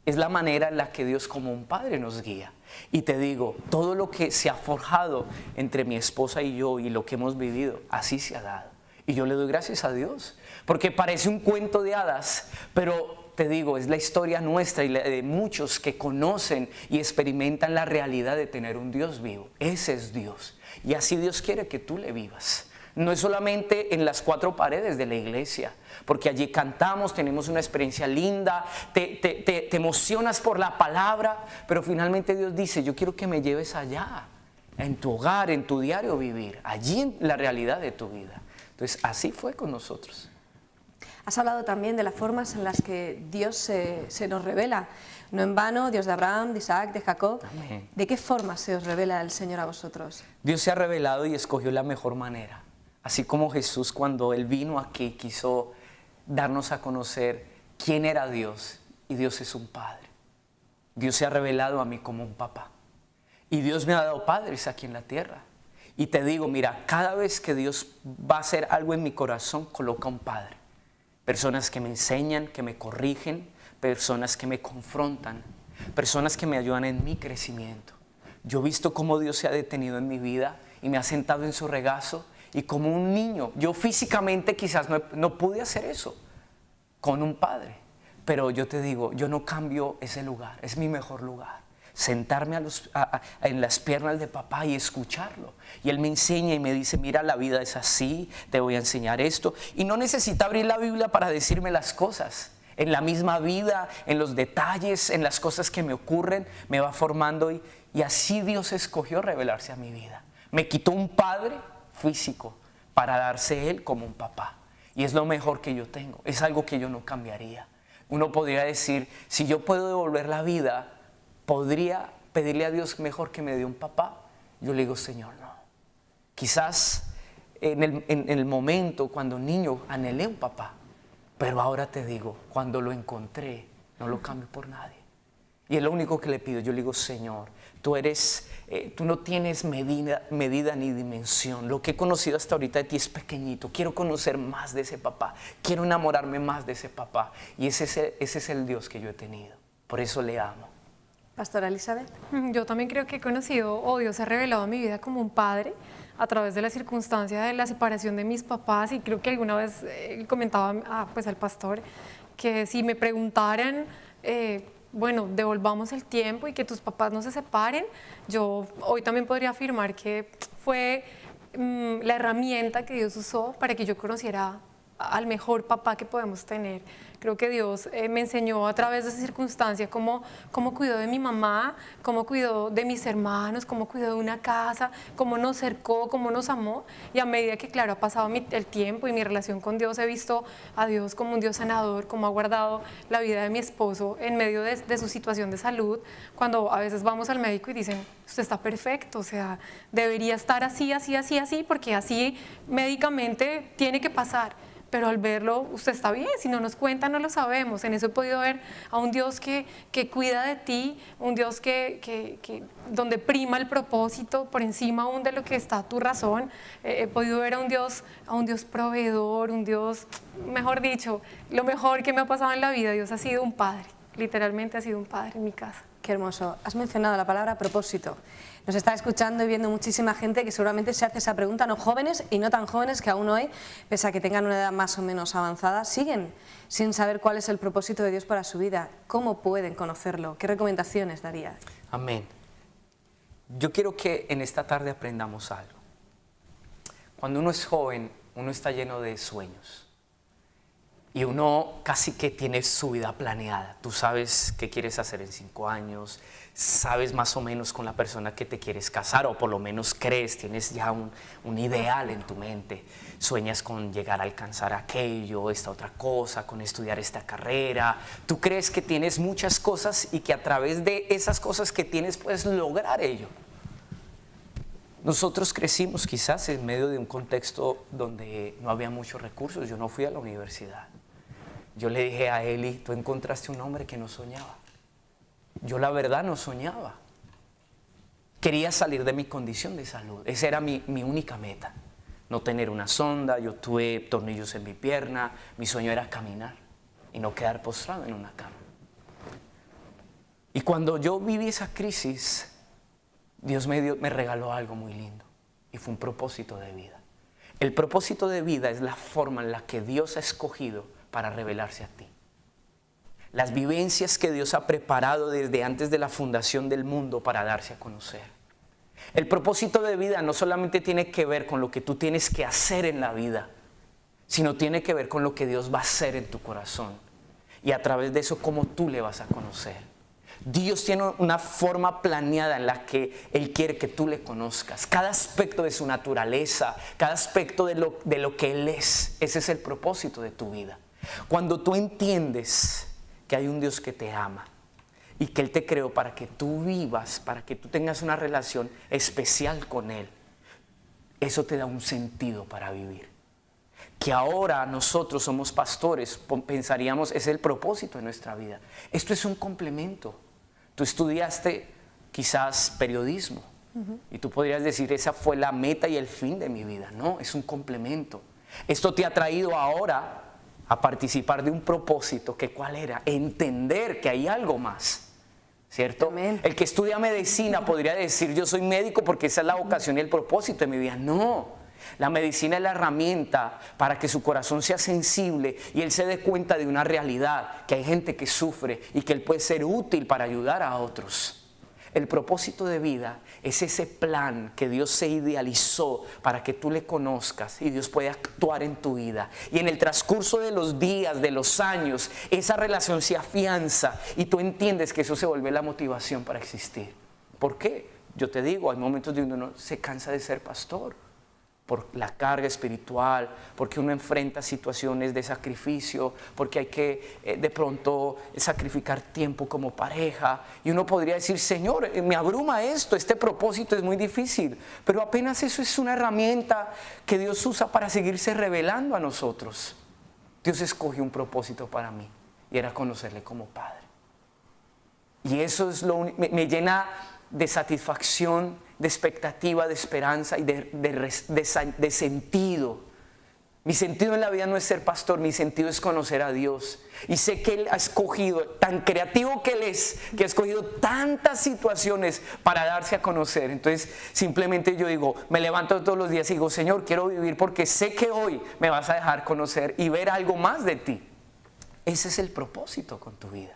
Es la manera en la que Dios como un padre nos guía. Y te digo, todo lo que se ha forjado entre mi esposa y yo y lo que hemos vivido, así se ha dado. Y yo le doy gracias a Dios, porque parece un cuento de hadas, pero te digo, es la historia nuestra y la de muchos que conocen y experimentan la realidad de tener un Dios vivo. Ese es Dios. Y así Dios quiere que tú le vivas. No es solamente en las cuatro paredes de la iglesia, porque allí cantamos, tenemos una experiencia linda, te emocionas por la palabra, pero finalmente Dios dice: yo quiero que me lleves allá, en tu hogar, en tu diario vivir, allí en la realidad de tu vida. Entonces así fue con nosotros. Has hablado también de las formas en las que Dios se nos revela. No en vano, Dios de Abraham, de Isaac, de Jacob. Amén. ¿De qué forma se os revela el Señor a vosotros? Dios se ha revelado y escogió la mejor manera. Así como Jesús, cuando Él vino aquí, quiso darnos a conocer quién era Dios. Y Dios es un Padre. Dios se ha revelado a mí como un papá. Y Dios me ha dado padres aquí en la tierra. Y te digo, mira, cada vez que Dios va a hacer algo en mi corazón, coloca un padre. Personas que me enseñan, que me corrigen, personas que me confrontan, personas que me ayudan en mi crecimiento. Yo he visto cómo Dios se ha detenido en mi vida y me ha sentado en su regazo. Y como un niño, yo físicamente quizás no pude hacer eso con un padre. Pero yo te digo, yo no cambio ese lugar, es mi mejor lugar. Sentarme en las piernas de papá y escucharlo. Y él me enseña y me dice: mira, la vida es así, te voy a enseñar esto. Y no necesita abrir la Biblia para decirme las cosas. En la misma vida, en los detalles, en las cosas que me ocurren, me va formando. Y así Dios escogió revelarse a mi vida. Me quitó un padre físico para darse Él como un papá. Y es lo mejor que yo tengo. Es algo que yo no cambiaría. Uno podría decir: si yo puedo devolver la vida, ¿podría pedirle a Dios mejor que me dé un papá? Yo le digo: Señor, no. Quizás en el momento, cuando niño, anhelé un papá. Pero ahora te digo, cuando lo encontré, no lo cambio por nadie. Y es lo único que le pido. Yo le digo: Señor, tú no tienes medida ni dimensión. Lo que he conocido hasta ahorita de ti es pequeñito. Quiero conocer más de ese papá. Quiero enamorarme más de ese papá. Y ese es el Dios que yo he tenido. Por eso le amo. Pastora Elizabeth. Yo también creo que he conocido, o Dios se ha revelado a mi vida como un padre a través de la circunstancia de la separación de mis papás. Y creo que alguna vez comentaba pues al pastor que si me preguntaran, bueno, devolvamos el tiempo y que tus papás no se separen, yo hoy también podría afirmar que fue la herramienta que Dios usó para que yo conociera al mejor papá que podemos tener. Creo que Dios me enseñó a través de esa circunstancia cómo cuidó de mi mamá, cómo cuidó de mis hermanos, cómo cuidó de una casa, cómo nos cercó, cómo nos amó. Y a medida que, claro, ha pasado el tiempo y mi relación con Dios, he visto a Dios como un Dios sanador, cómo ha guardado la vida de mi esposo en medio de su situación de salud. Cuando a veces vamos al médico y dicen: usted está perfecto, o sea, debería estar así, así, así, así, porque así médicamente tiene que pasar. Pero al verlo, usted está bien, si no nos cuenta no lo sabemos. En eso he podido ver a un Dios que cuida de ti, un Dios donde prima el propósito por encima aún de lo que está tu razón. He podido ver a un Dios proveedor, un Dios, mejor dicho, lo mejor que me ha pasado en la vida. Dios ha sido un padre, literalmente ha sido un padre en mi casa. Qué hermoso. Has mencionado la palabra propósito. Nos está escuchando y viendo muchísima gente que seguramente se hace esa pregunta, no jóvenes y no tan jóvenes que aún hoy, pese a que tengan una edad más o menos avanzada, siguen sin saber cuál es el propósito de Dios para su vida. ¿Cómo pueden conocerlo? ¿Qué recomendaciones daría? Amén. Yo quiero que en esta tarde aprendamos algo. Cuando uno es joven, uno está lleno de sueños. Y uno casi que tiene su vida planeada. Tú sabes qué quieres hacer en 5 años, sabes más o menos con la persona que te quieres casar, o por lo menos crees, tienes ya un ideal en tu mente. Sueñas con llegar a alcanzar aquello, esta otra cosa, con estudiar esta carrera. Tú crees que tienes muchas cosas y que a través de esas cosas que tienes puedes lograr ello. Nosotros crecimos quizás en medio de un contexto donde no había muchos recursos. Yo no fui a la universidad. Yo le dije a Eli, tú encontraste un hombre que no soñaba. Yo la verdad no soñaba. Quería salir de mi condición de salud. Esa era mi única meta. No tener una sonda, yo tuve tornillos en mi pierna. Mi sueño era caminar y no quedar postrado en una cama. Y cuando yo viví esa crisis, Dios me regaló algo muy lindo. Y fue un propósito de vida. El propósito de vida es la forma en la que Dios ha escogido para revelarse a ti. Las vivencias que Dios ha preparado desde antes de la fundación del mundo para darse a conocer. El propósito de vida no solamente tiene que ver con lo que tú tienes que hacer en la vida, sino tiene que ver con lo que Dios va a hacer en tu corazón. Y a través de eso, cómo tú le vas a conocer. Dios tiene una forma planeada en la que Él quiere que tú le conozcas. Cada aspecto de su naturaleza, cada aspecto de lo que Él es. Ese es el propósito de tu vida. Cuando tú entiendes que hay un Dios que te ama y que Él te creó para que tú vivas, para que tú tengas una relación especial con Él, eso te da un sentido para vivir. Que ahora nosotros somos pastores, pensaríamos, es el propósito de nuestra vida. Esto es un complemento. Tú estudiaste quizás periodismo y tú podrías decir, esa fue la meta y el fin de mi vida. No, es un complemento. Esto te ha traído ahora a participar de un propósito que ¿cuál era? Entender que hay algo más, ¿cierto? Amén. El que estudia medicina podría decir, yo soy médico porque esa es la vocación y el propósito de mi vida. No, la medicina es la herramienta para que su corazón sea sensible y él se dé cuenta de una realidad, que hay gente que sufre y que él puede ser útil para ayudar a otros. El propósito de vida es ese plan que Dios se idealizó para que tú le conozcas y Dios puede actuar en tu vida. Y en el transcurso de los días, de los años, esa relación se afianza y tú entiendes que eso se vuelve la motivación para existir. ¿Por qué? Yo te digo, hay momentos donde uno se cansa de ser pastor. Por la carga espiritual, porque uno enfrenta situaciones de sacrificio, porque hay que de pronto sacrificar tiempo como pareja. Y uno podría decir, Señor, me abruma esto, este propósito es muy difícil. Pero apenas eso es una herramienta que Dios usa para seguirse revelando a nosotros. Dios escogió un propósito para mí y era conocerle como Padre. Y eso es me llena de satisfacción, de expectativa, de esperanza y de sentido. Mi sentido en la vida no es ser pastor, mi sentido es conocer a Dios. Y sé que Él ha escogido, tan creativo que Él es, que ha escogido tantas situaciones para darse a conocer. Entonces simplemente yo digo, me levanto todos los días y digo, Señor, quiero vivir porque sé que hoy me vas a dejar conocer y ver algo más de ti. Ese es el propósito con tu vida.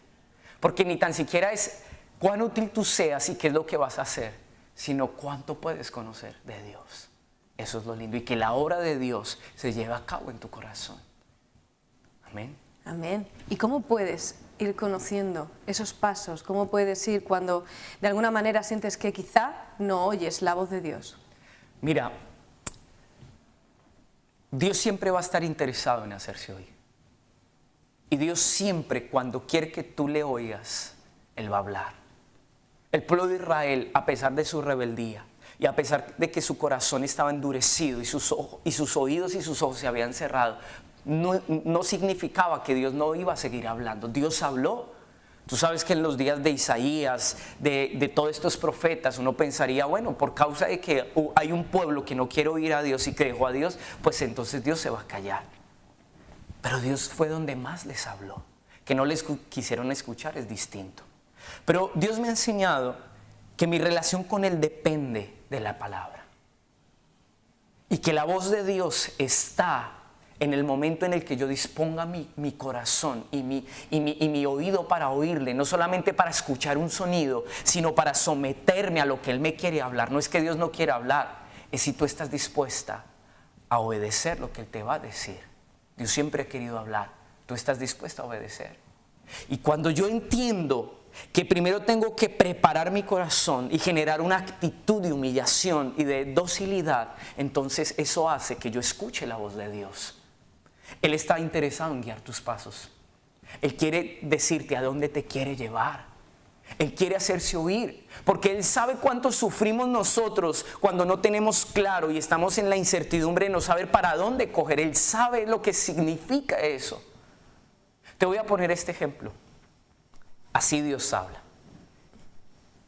Porque ni tan siquiera es cuán útil tú seas y qué es lo que vas a hacer, sino cuánto puedes conocer de Dios. Eso es lo lindo. Y que la obra de Dios se lleve a cabo en tu corazón. Amén. Amén. ¿Y cómo puedes ir conociendo esos pasos? ¿Cómo puedes ir cuando de alguna manera sientes que quizá no oyes la voz de Dios? Mira, Dios siempre va a estar interesado en hacerse oír. Y Dios siempre, cuando quiere que tú le oigas, Él va a hablar. El pueblo de Israel, a pesar de su rebeldía y a pesar de que su corazón estaba endurecido y sus oídos y sus ojos se habían cerrado, no significaba que Dios no iba a seguir hablando. Dios habló. Tú sabes que en los días de Isaías, de todos estos profetas, uno pensaría, bueno, por causa de que hay un pueblo que no quiere oír a Dios y que dejó a Dios, pues entonces Dios se va a callar. Pero Dios fue donde más les habló. Que no les quisieron escuchar es distinto. Pero Dios me ha enseñado que mi relación con Él depende de la palabra. Y que la voz de Dios está en el momento en el que yo disponga mi corazón y mi oído para oírle. No solamente para escuchar un sonido, sino para someterme a lo que Él me quiere hablar. No es que Dios no quiera hablar, es si tú estás dispuesta a obedecer lo que Él te va a decir. Dios siempre ha querido hablar, tú estás dispuesto a obedecer. Y cuando yo entiendo que primero tengo que preparar mi corazón y generar una actitud de humillación y de docilidad, entonces eso hace que yo escuche la voz de Dios. Él está interesado en guiar tus pasos. Él quiere decirte a dónde te quiere llevar. Él quiere hacerse oír, porque Él sabe cuánto sufrimos nosotros cuando no tenemos claro y estamos en la incertidumbre de no saber para dónde coger. Él sabe lo que significa eso. Te voy a poner este ejemplo. Así Dios habla.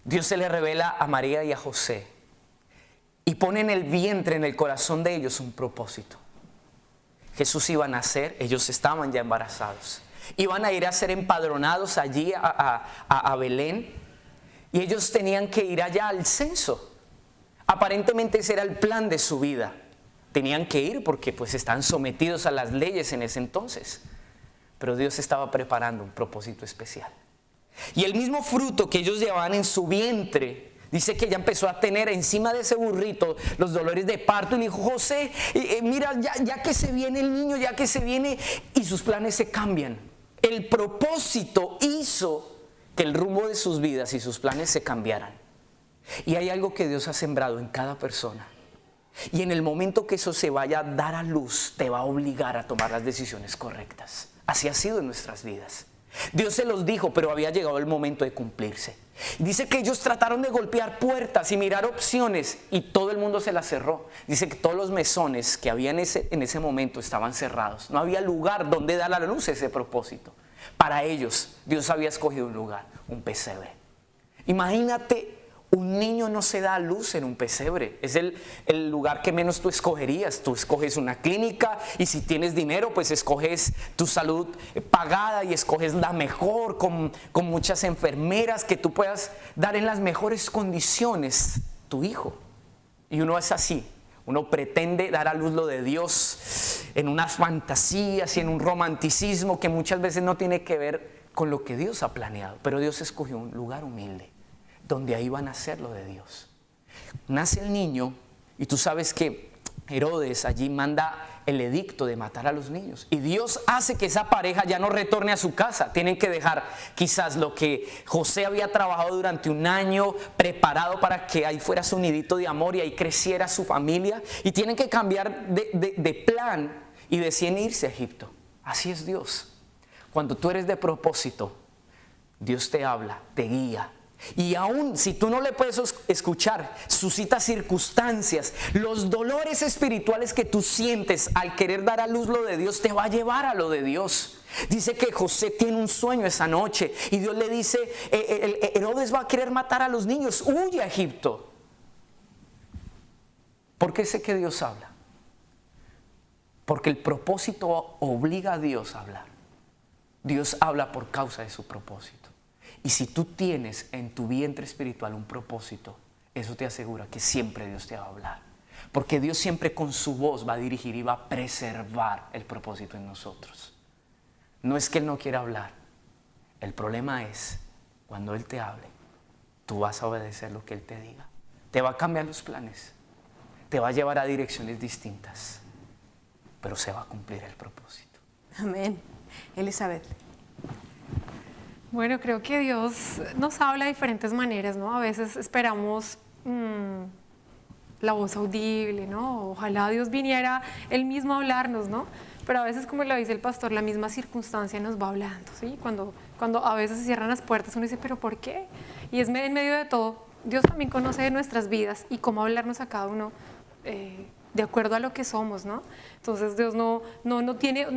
Dios se le revela a María y a José y pone en el vientre, en el corazón de ellos un propósito. Jesús iba a nacer, ellos estaban ya embarazados. Iban a ir a ser empadronados allí a Belén y ellos tenían que ir allá al censo. Aparentemente ese era el plan de su vida. Tenían que ir porque pues están sometidos a las leyes en ese entonces. Pero Dios estaba preparando un propósito especial. Y el mismo fruto que ellos llevaban en su vientre, dice que ella empezó a tener encima de ese burrito los dolores de parto. Y le dijo, José, mira, ya que se viene el niño, ya que se viene, y sus planes se cambian. El propósito hizo que el rumbo de sus vidas y sus planes se cambiaran. Y hay algo que Dios ha sembrado en cada persona. Y en el momento que eso se vaya a dar a luz, te va a obligar a tomar las decisiones correctas. Así ha sido en nuestras vidas. Dios se los dijo, pero había llegado el momento de cumplirse. Dice que ellos trataron de golpear puertas y mirar opciones y todo el mundo se las cerró. Dice que todos los mesones que había en ese momento estaban cerrados. No había lugar donde dar a la luz ese propósito. Para ellos, Dios había escogido un lugar, un pesebre. Imagínate, un niño no se da a luz en un pesebre. Es el lugar que menos tú escogerías. Tú escoges una clínica y si tienes dinero, pues escoges tu salud pagada y escoges la mejor, con muchas enfermeras que tú puedas dar en las mejores condiciones tu hijo. Y uno es así. Uno pretende dar a luz lo de Dios en unas fantasías y en un romanticismo que muchas veces no tiene que ver con lo que Dios ha planeado. Pero Dios escogió un lugar humilde, donde ahí van a hacer lo de Dios. Nace el niño y tú sabes que Herodes allí manda el edicto de matar a los niños. Y Dios hace que esa pareja ya no retorne a su casa. Tienen que dejar quizás lo que José había trabajado durante un año, preparado para que ahí fuera su nidito de amor y ahí creciera su familia. Y tienen que cambiar de plan y deciden irse a Egipto. Así es Dios. Cuando tú eres de propósito, Dios te habla, te guía. Y aún si tú no le puedes escuchar, suscita circunstancias, los dolores espirituales que tú sientes al querer dar a luz lo de Dios te va a llevar a lo de Dios. Dice que José tiene un sueño esa noche y Dios le dice, Herodes va a querer matar a los niños, huye a Egipto. ¿Por qué sé que Dios habla? Porque el propósito obliga a Dios a hablar. Dios habla por causa de su propósito. Y si tú tienes en tu vientre espiritual un propósito, eso te asegura que siempre Dios te va a hablar. Porque Dios siempre con su voz va a dirigir y va a preservar el propósito en nosotros. No es que Él no quiera hablar. El problema es cuando Él te hable, tú vas a obedecer lo que Él te diga. Te va a cambiar los planes. Te va a llevar a direcciones distintas. Pero se va a cumplir el propósito. Amén. Elizabeth. Bueno, creo que Dios nos habla de diferentes maneras, ¿no? A veces esperamos la voz audible, ¿no? Ojalá Dios viniera Él mismo a hablarnos, ¿no? Pero a veces, como lo dice el pastor, la misma circunstancia nos va hablando, ¿sí? Cuando a veces se cierran las puertas, uno dice, ¿pero por qué? Y es en medio de todo, Dios también conoce nuestras vidas y cómo hablarnos a cada uno de acuerdo a lo que somos, ¿no? Entonces Dios no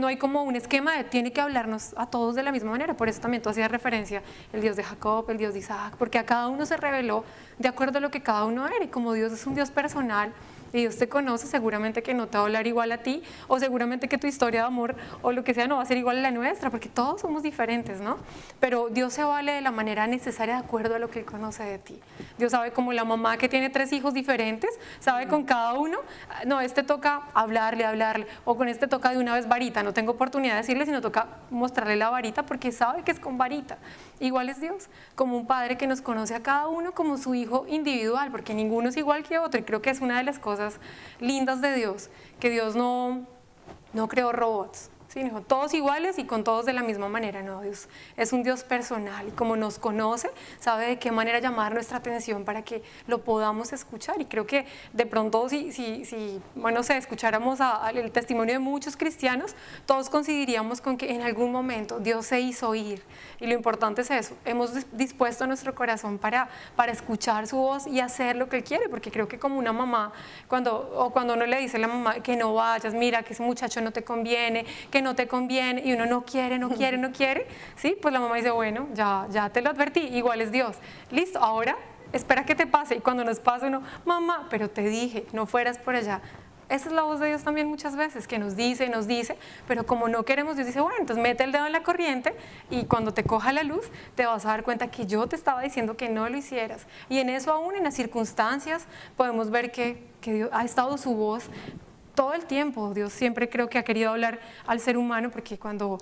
hay como un esquema de tiene que hablarnos a todos de la misma manera. Por eso también tú hacías referencia el Dios de Jacob, el Dios de Isaac, porque a cada uno se reveló de acuerdo a lo que cada uno era. Y como Dios es un Dios personal y Dios te conoce, seguramente que no te va a hablar igual a ti, o seguramente que tu historia de amor o lo que sea no va a ser igual a la nuestra, porque todos somos diferentes, ¿no? Pero Dios se vale de la manera necesaria de acuerdo a lo que Él conoce de ti. Dios sabe, como la mamá que tiene 3 hijos diferentes, sabe con cada uno, no, este toca hablarle, o con este toca de una vez varita, no tengo oportunidad de decirle, sino toca mostrarle la varita porque sabe que es con varita. Igual es Dios, como un padre que nos conoce a cada uno como su hijo individual, porque ninguno es igual que otro, y creo que es una de las cosas lindas de Dios, que Dios no creó robots, Sí, dijo, todos iguales y con todos de la misma manera, no, Dios es un Dios personal y como nos conoce, sabe de qué manera llamar nuestra atención para que lo podamos escuchar y creo que de pronto bueno, escucháramos el testimonio de muchos cristianos, todos coincidiríamos con que en algún momento Dios se hizo oír y lo importante es eso, hemos dispuesto nuestro corazón para escuchar su voz y hacer lo que Él quiere, porque creo que como una mamá, cuando uno le dice a la mamá que no vayas, mira que ese muchacho no te conviene, que no te conviene y uno no quiere, ¿sí? Pues la mamá dice, bueno, ya te lo advertí, igual es Dios. Listo, ahora espera que te pase y cuando nos pasa uno, mamá, pero te dije, no fueras por allá. Esa es la voz de Dios también muchas veces, que nos dice, pero como no queremos, Dios dice, bueno, entonces mete el dedo en la corriente y cuando te coja la luz te vas a dar cuenta que yo te estaba diciendo que no lo hicieras. Y en eso aún, en las circunstancias, podemos ver que Dios ha estado su voz todo el tiempo. Dios siempre creo que ha querido hablar al ser humano, porque cuando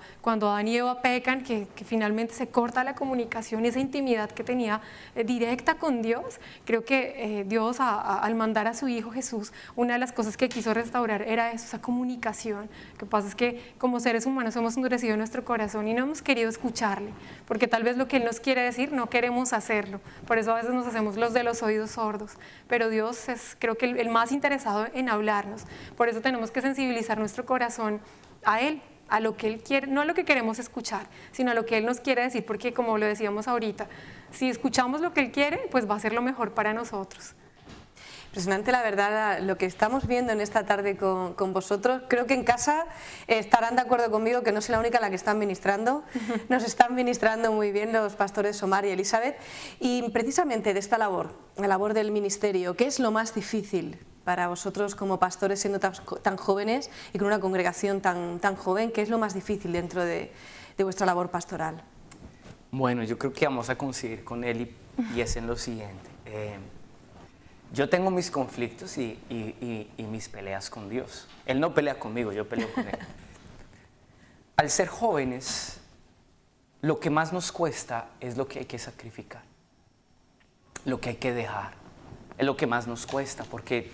Adán y Eva pecan, que finalmente se corta la comunicación, esa intimidad que tenía directa con Dios, creo que Dios al mandar a su Hijo Jesús, una de las cosas que quiso restaurar era eso, esa comunicación. Lo que pasa es que como seres humanos hemos endurecido nuestro corazón y no hemos querido escucharle, porque tal vez lo que Él nos quiere decir no queremos hacerlo, por eso a veces nos hacemos los de los oídos sordos, pero Dios es creo que el más interesado en hablarnos. Por eso tenemos que sensibilizar nuestro corazón a Él, a lo que Él quiere, no a lo que queremos escuchar, sino a lo que Él nos quiere decir, porque como lo decíamos ahorita, si escuchamos lo que Él quiere, pues va a ser lo mejor para nosotros. Impresionante, la verdad, lo que estamos viendo en esta tarde con vosotros. Creo que en casa estarán de acuerdo conmigo que no soy la única la que están ministrando. Nos están ministrando muy bien los pastores Omar y Elizabeth. Y precisamente de esta labor, la labor del ministerio, ¿qué es lo más difícil para vosotros como pastores siendo tan jóvenes y con una congregación tan joven? ¿Qué es lo más difícil dentro de vuestra labor pastoral? Bueno, yo creo que vamos a coincidir con él y es en lo siguiente. Yo tengo mis conflictos y mis peleas con Dios. Él no pelea conmigo, yo peleo con Él. Al ser jóvenes, lo que más nos cuesta es lo que hay que sacrificar, lo que hay que dejar. Es lo que más nos cuesta, porque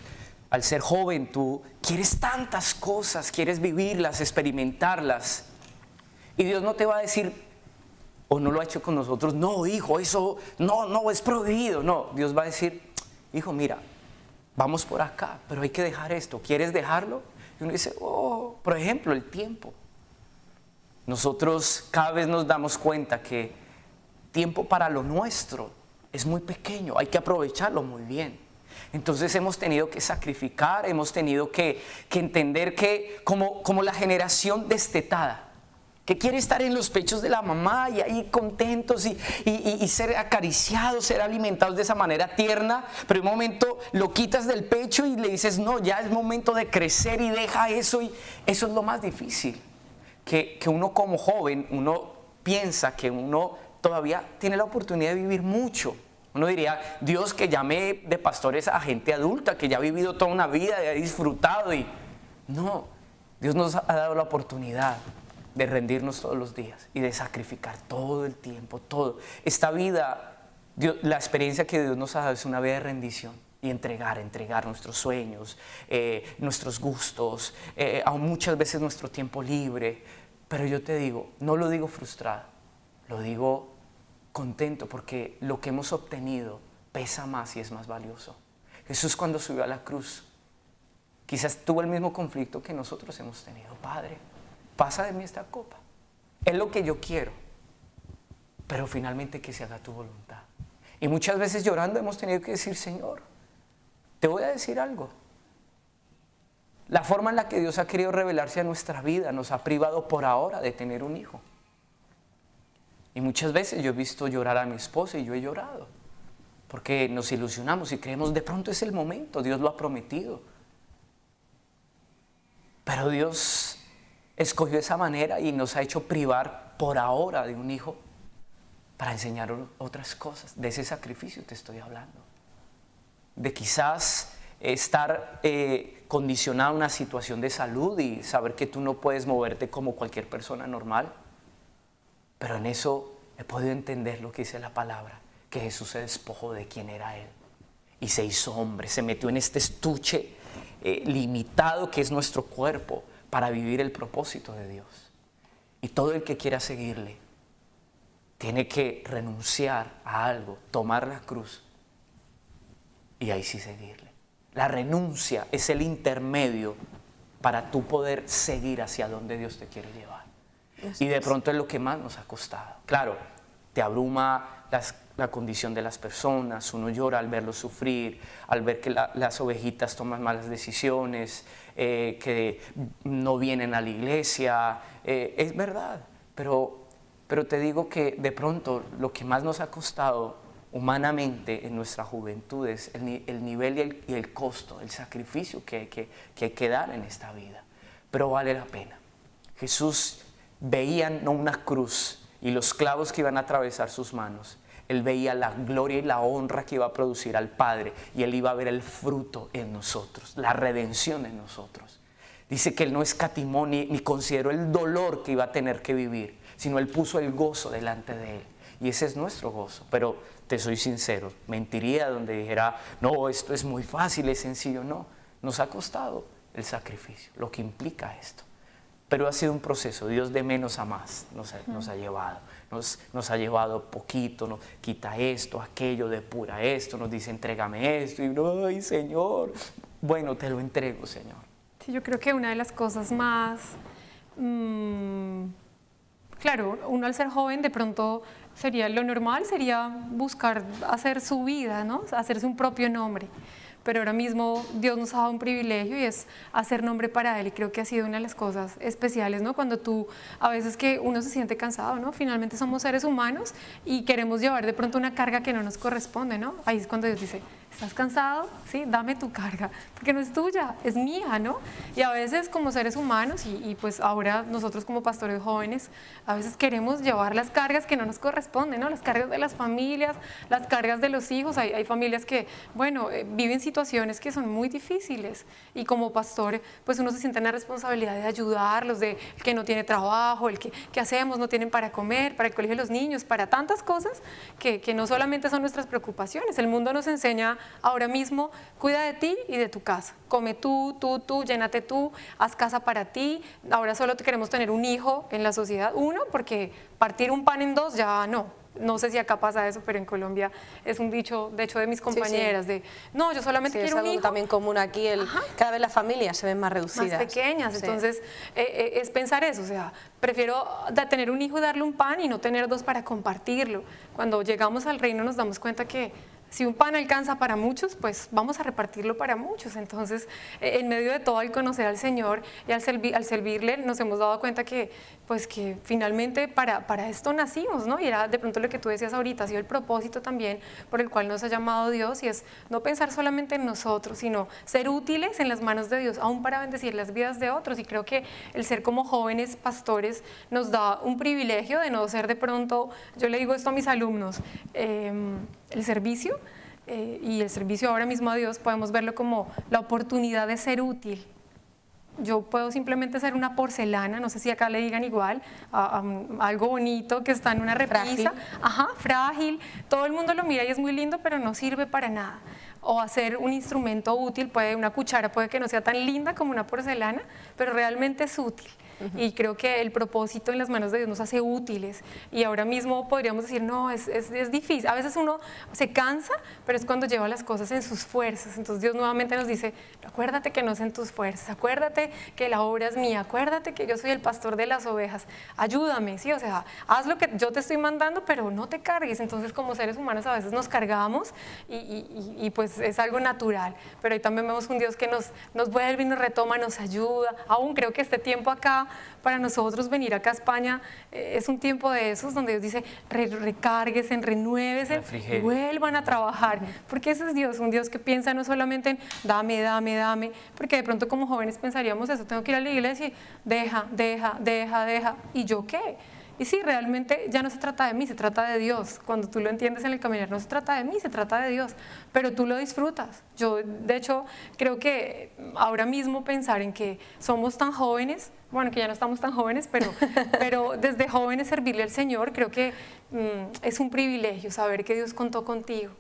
al ser joven tú quieres tantas cosas, quieres vivirlas, experimentarlas. Y Dios no te va a decir, o no lo ha hecho con nosotros, no hijo, eso no es prohibido. No, Dios va a decir, hijo, mira, vamos por acá, pero hay que dejar esto. ¿Quieres dejarlo? Y uno dice, por ejemplo, el tiempo. Nosotros cada vez nos damos cuenta que tiempo para lo nuestro es muy pequeño, hay que aprovecharlo muy bien. Entonces hemos tenido que sacrificar, hemos tenido que entender que como la generación destetada, que quiere estar en los pechos de la mamá y ahí contentos y ser acariciados, ser alimentados de esa manera tierna, pero en un momento lo quitas del pecho y le dices, no, ya es momento de crecer y deja eso, y eso es lo más difícil, que uno como joven, uno piensa que uno todavía tiene la oportunidad de vivir mucho. Uno diría, Dios, que llame de pastores a gente adulta, que ya ha vivido toda una vida, ha disfrutado, y no, Dios nos ha dado la oportunidad de rendirnos todos los días y de sacrificar todo el tiempo, todo. Esta vida, la experiencia que Dios nos ha dado es una vida de rendición y entregar nuestros sueños, nuestros gustos, aún muchas veces nuestro tiempo libre. Pero yo te digo, no lo digo frustrado, lo digo contento, porque lo que hemos obtenido pesa más y es más valioso. Jesús, cuando subió a la cruz, quizás tuvo el mismo conflicto que nosotros hemos tenido. Padre, pasa de mí esta copa, es lo que yo quiero, pero finalmente que se haga tu voluntad. Y muchas veces llorando hemos tenido que decir, Señor, te voy a decir algo. La forma en la que Dios ha querido revelarse a nuestra vida nos ha privado por ahora de tener un hijo. Y muchas veces yo he visto llorar a mi esposa y yo he llorado, porque nos ilusionamos y creemos, de pronto es el momento, Dios lo ha prometido. Pero Dios escogió esa manera y nos ha hecho privar por ahora de un hijo para enseñar otras cosas. De ese sacrificio te estoy hablando. De quizás estar condicionado a una situación de salud y saber que tú no puedes moverte como cualquier persona normal. Pero en eso he podido entender lo que dice la palabra, que Jesús se despojó de quién era Él y se hizo hombre, se metió en este estuche limitado que es nuestro cuerpo, para vivir el propósito de Dios. Y todo el que quiera seguirle tiene que renunciar a algo, tomar la cruz y ahí sí seguirle. La renuncia es el intermedio para tú poder seguir hacia donde Dios te quiere llevar. Y de pronto es lo que más nos ha costado. Claro, te abruma la condición de las personas, uno llora al verlos sufrir, al ver que las ovejitas toman malas decisiones, que no vienen a la iglesia, es verdad, pero te digo que de pronto lo que más nos ha costado humanamente en nuestra juventud es el nivel y el costo, el sacrificio que hay que dar en esta vida, pero vale la pena. Jesús veía no una cruz y los clavos que iban a atravesar sus manos, Él veía la gloria y la honra que iba a producir al Padre y Él iba a ver el fruto en nosotros, la redención en nosotros. Dice que Él no escatimó ni consideró el dolor que iba a tener que vivir, sino Él puso el gozo delante de Él. Y ese es nuestro gozo. Pero te soy sincero, mentiría donde dijera, no, esto es muy fácil, es sencillo. No, nos ha costado el sacrificio, lo que implica esto. Pero ha sido un proceso, Dios de menos a más nos ha llevado. Nos ha llevado poquito, quita esto, aquello, depura esto, nos dice entrégame esto. Y no, ay Señor, bueno, te lo entrego, Señor. Sí, yo creo que una de las cosas más, claro, uno al ser joven de pronto lo normal sería buscar hacer su vida, ¿no? Hacerse un propio nombre. Pero ahora mismo Dios nos ha dado un privilegio y es hacer nombre para Él, y creo que ha sido una de las cosas especiales, ¿no? Cuando a veces que uno se siente cansado, ¿no? Finalmente somos seres humanos y queremos llevar de pronto una carga que no nos corresponde, ¿no? Ahí es cuando Dios dice, ¿estás cansado? Sí, dame tu carga, porque no es tuya, es mía, ¿no? Y a veces como seres humanos y pues ahora nosotros como pastores jóvenes, a veces queremos llevar las cargas que no nos corresponden, ¿no? Las cargas de las familias, las cargas de los hijos. Hay familias que, bueno, viven situaciones que son muy difíciles y como pastor, pues uno se siente en la responsabilidad de ayudarlos, de el que no tiene trabajo, el que ¿qué hacemos? No tienen para comer, para el colegio de los niños, para tantas cosas que no solamente son nuestras preocupaciones. El mundo nos enseña ahora mismo, cuida de ti y de tu casa. Come tú, llénate tú, haz casa para ti. Ahora solo queremos tener un hijo en la sociedad, uno, porque partir un pan en dos ya no. No sé si acá pasa eso, pero en Colombia es un dicho, de hecho, de mis compañeras, sí, sí. de no, yo solamente quiero un hijo. Es algo también común aquí, cada vez las familias se ven más reducidas. Más pequeñas, sí. Entonces es pensar eso, o sea, prefiero tener un hijo y darle un pan y no tener dos para compartirlo. Cuando llegamos al reino nos damos cuenta que si un pan alcanza para muchos, pues vamos a repartirlo para muchos. Entonces, en medio de todo, al conocer al Señor y al servirle, nos hemos dado cuenta que, pues, que finalmente para esto nacimos, ¿no? Y era de pronto lo que tú decías ahorita, ha sido el propósito también por el cual nos ha llamado Dios, y es no pensar solamente en nosotros, sino ser útiles en las manos de Dios, aún para bendecir las vidas de otros. Y creo que el ser como jóvenes pastores nos da un privilegio de no ser de pronto, yo le digo esto a mis alumnos, el servicio y el servicio ahora mismo a Dios podemos verlo como la oportunidad de ser útil. Yo puedo simplemente ser una porcelana, no sé si acá le digan igual, algo bonito que está en una repisa, frágil, todo el mundo lo mira y es muy lindo, pero no sirve para nada. O hacer un instrumento útil, una cuchara puede que no sea tan linda como una porcelana, pero realmente es útil. Y creo que el propósito en las manos de Dios nos hace útiles, y ahora mismo podríamos decir, no, es difícil, a veces uno se cansa, pero es cuando lleva las cosas en sus fuerzas. Entonces Dios nuevamente nos dice, acuérdate que no es en tus fuerzas, acuérdate que la obra es mía, acuérdate que yo soy el pastor de las ovejas, ayúdame, ¿sí? O sea, haz lo que yo te estoy mandando, pero no te cargues. Entonces como seres humanos a veces nos cargamos y pues es algo natural, pero ahí también vemos un Dios que nos vuelve y nos retoma, nos ayuda. Aún creo que este tiempo acá, para nosotros venir acá a España, es un tiempo de esos donde Dios dice, recárguense, renuévense, vuelvan a trabajar, porque ese es Dios, un Dios que piensa no solamente en dame, porque de pronto como jóvenes pensaríamos eso, tengo que ir a la iglesia y deja, ¿y yo qué? Y sí, realmente ya no se trata de mí, se trata de Dios. Cuando tú lo entiendes en el caminar, no se trata de mí, se trata de Dios, pero tú lo disfrutas. Yo, de hecho, creo que ahora mismo pensar en que somos tan jóvenes, bueno, que ya no estamos tan jóvenes, pero desde jóvenes servirle al Señor, creo que es un privilegio saber que Dios contó contigo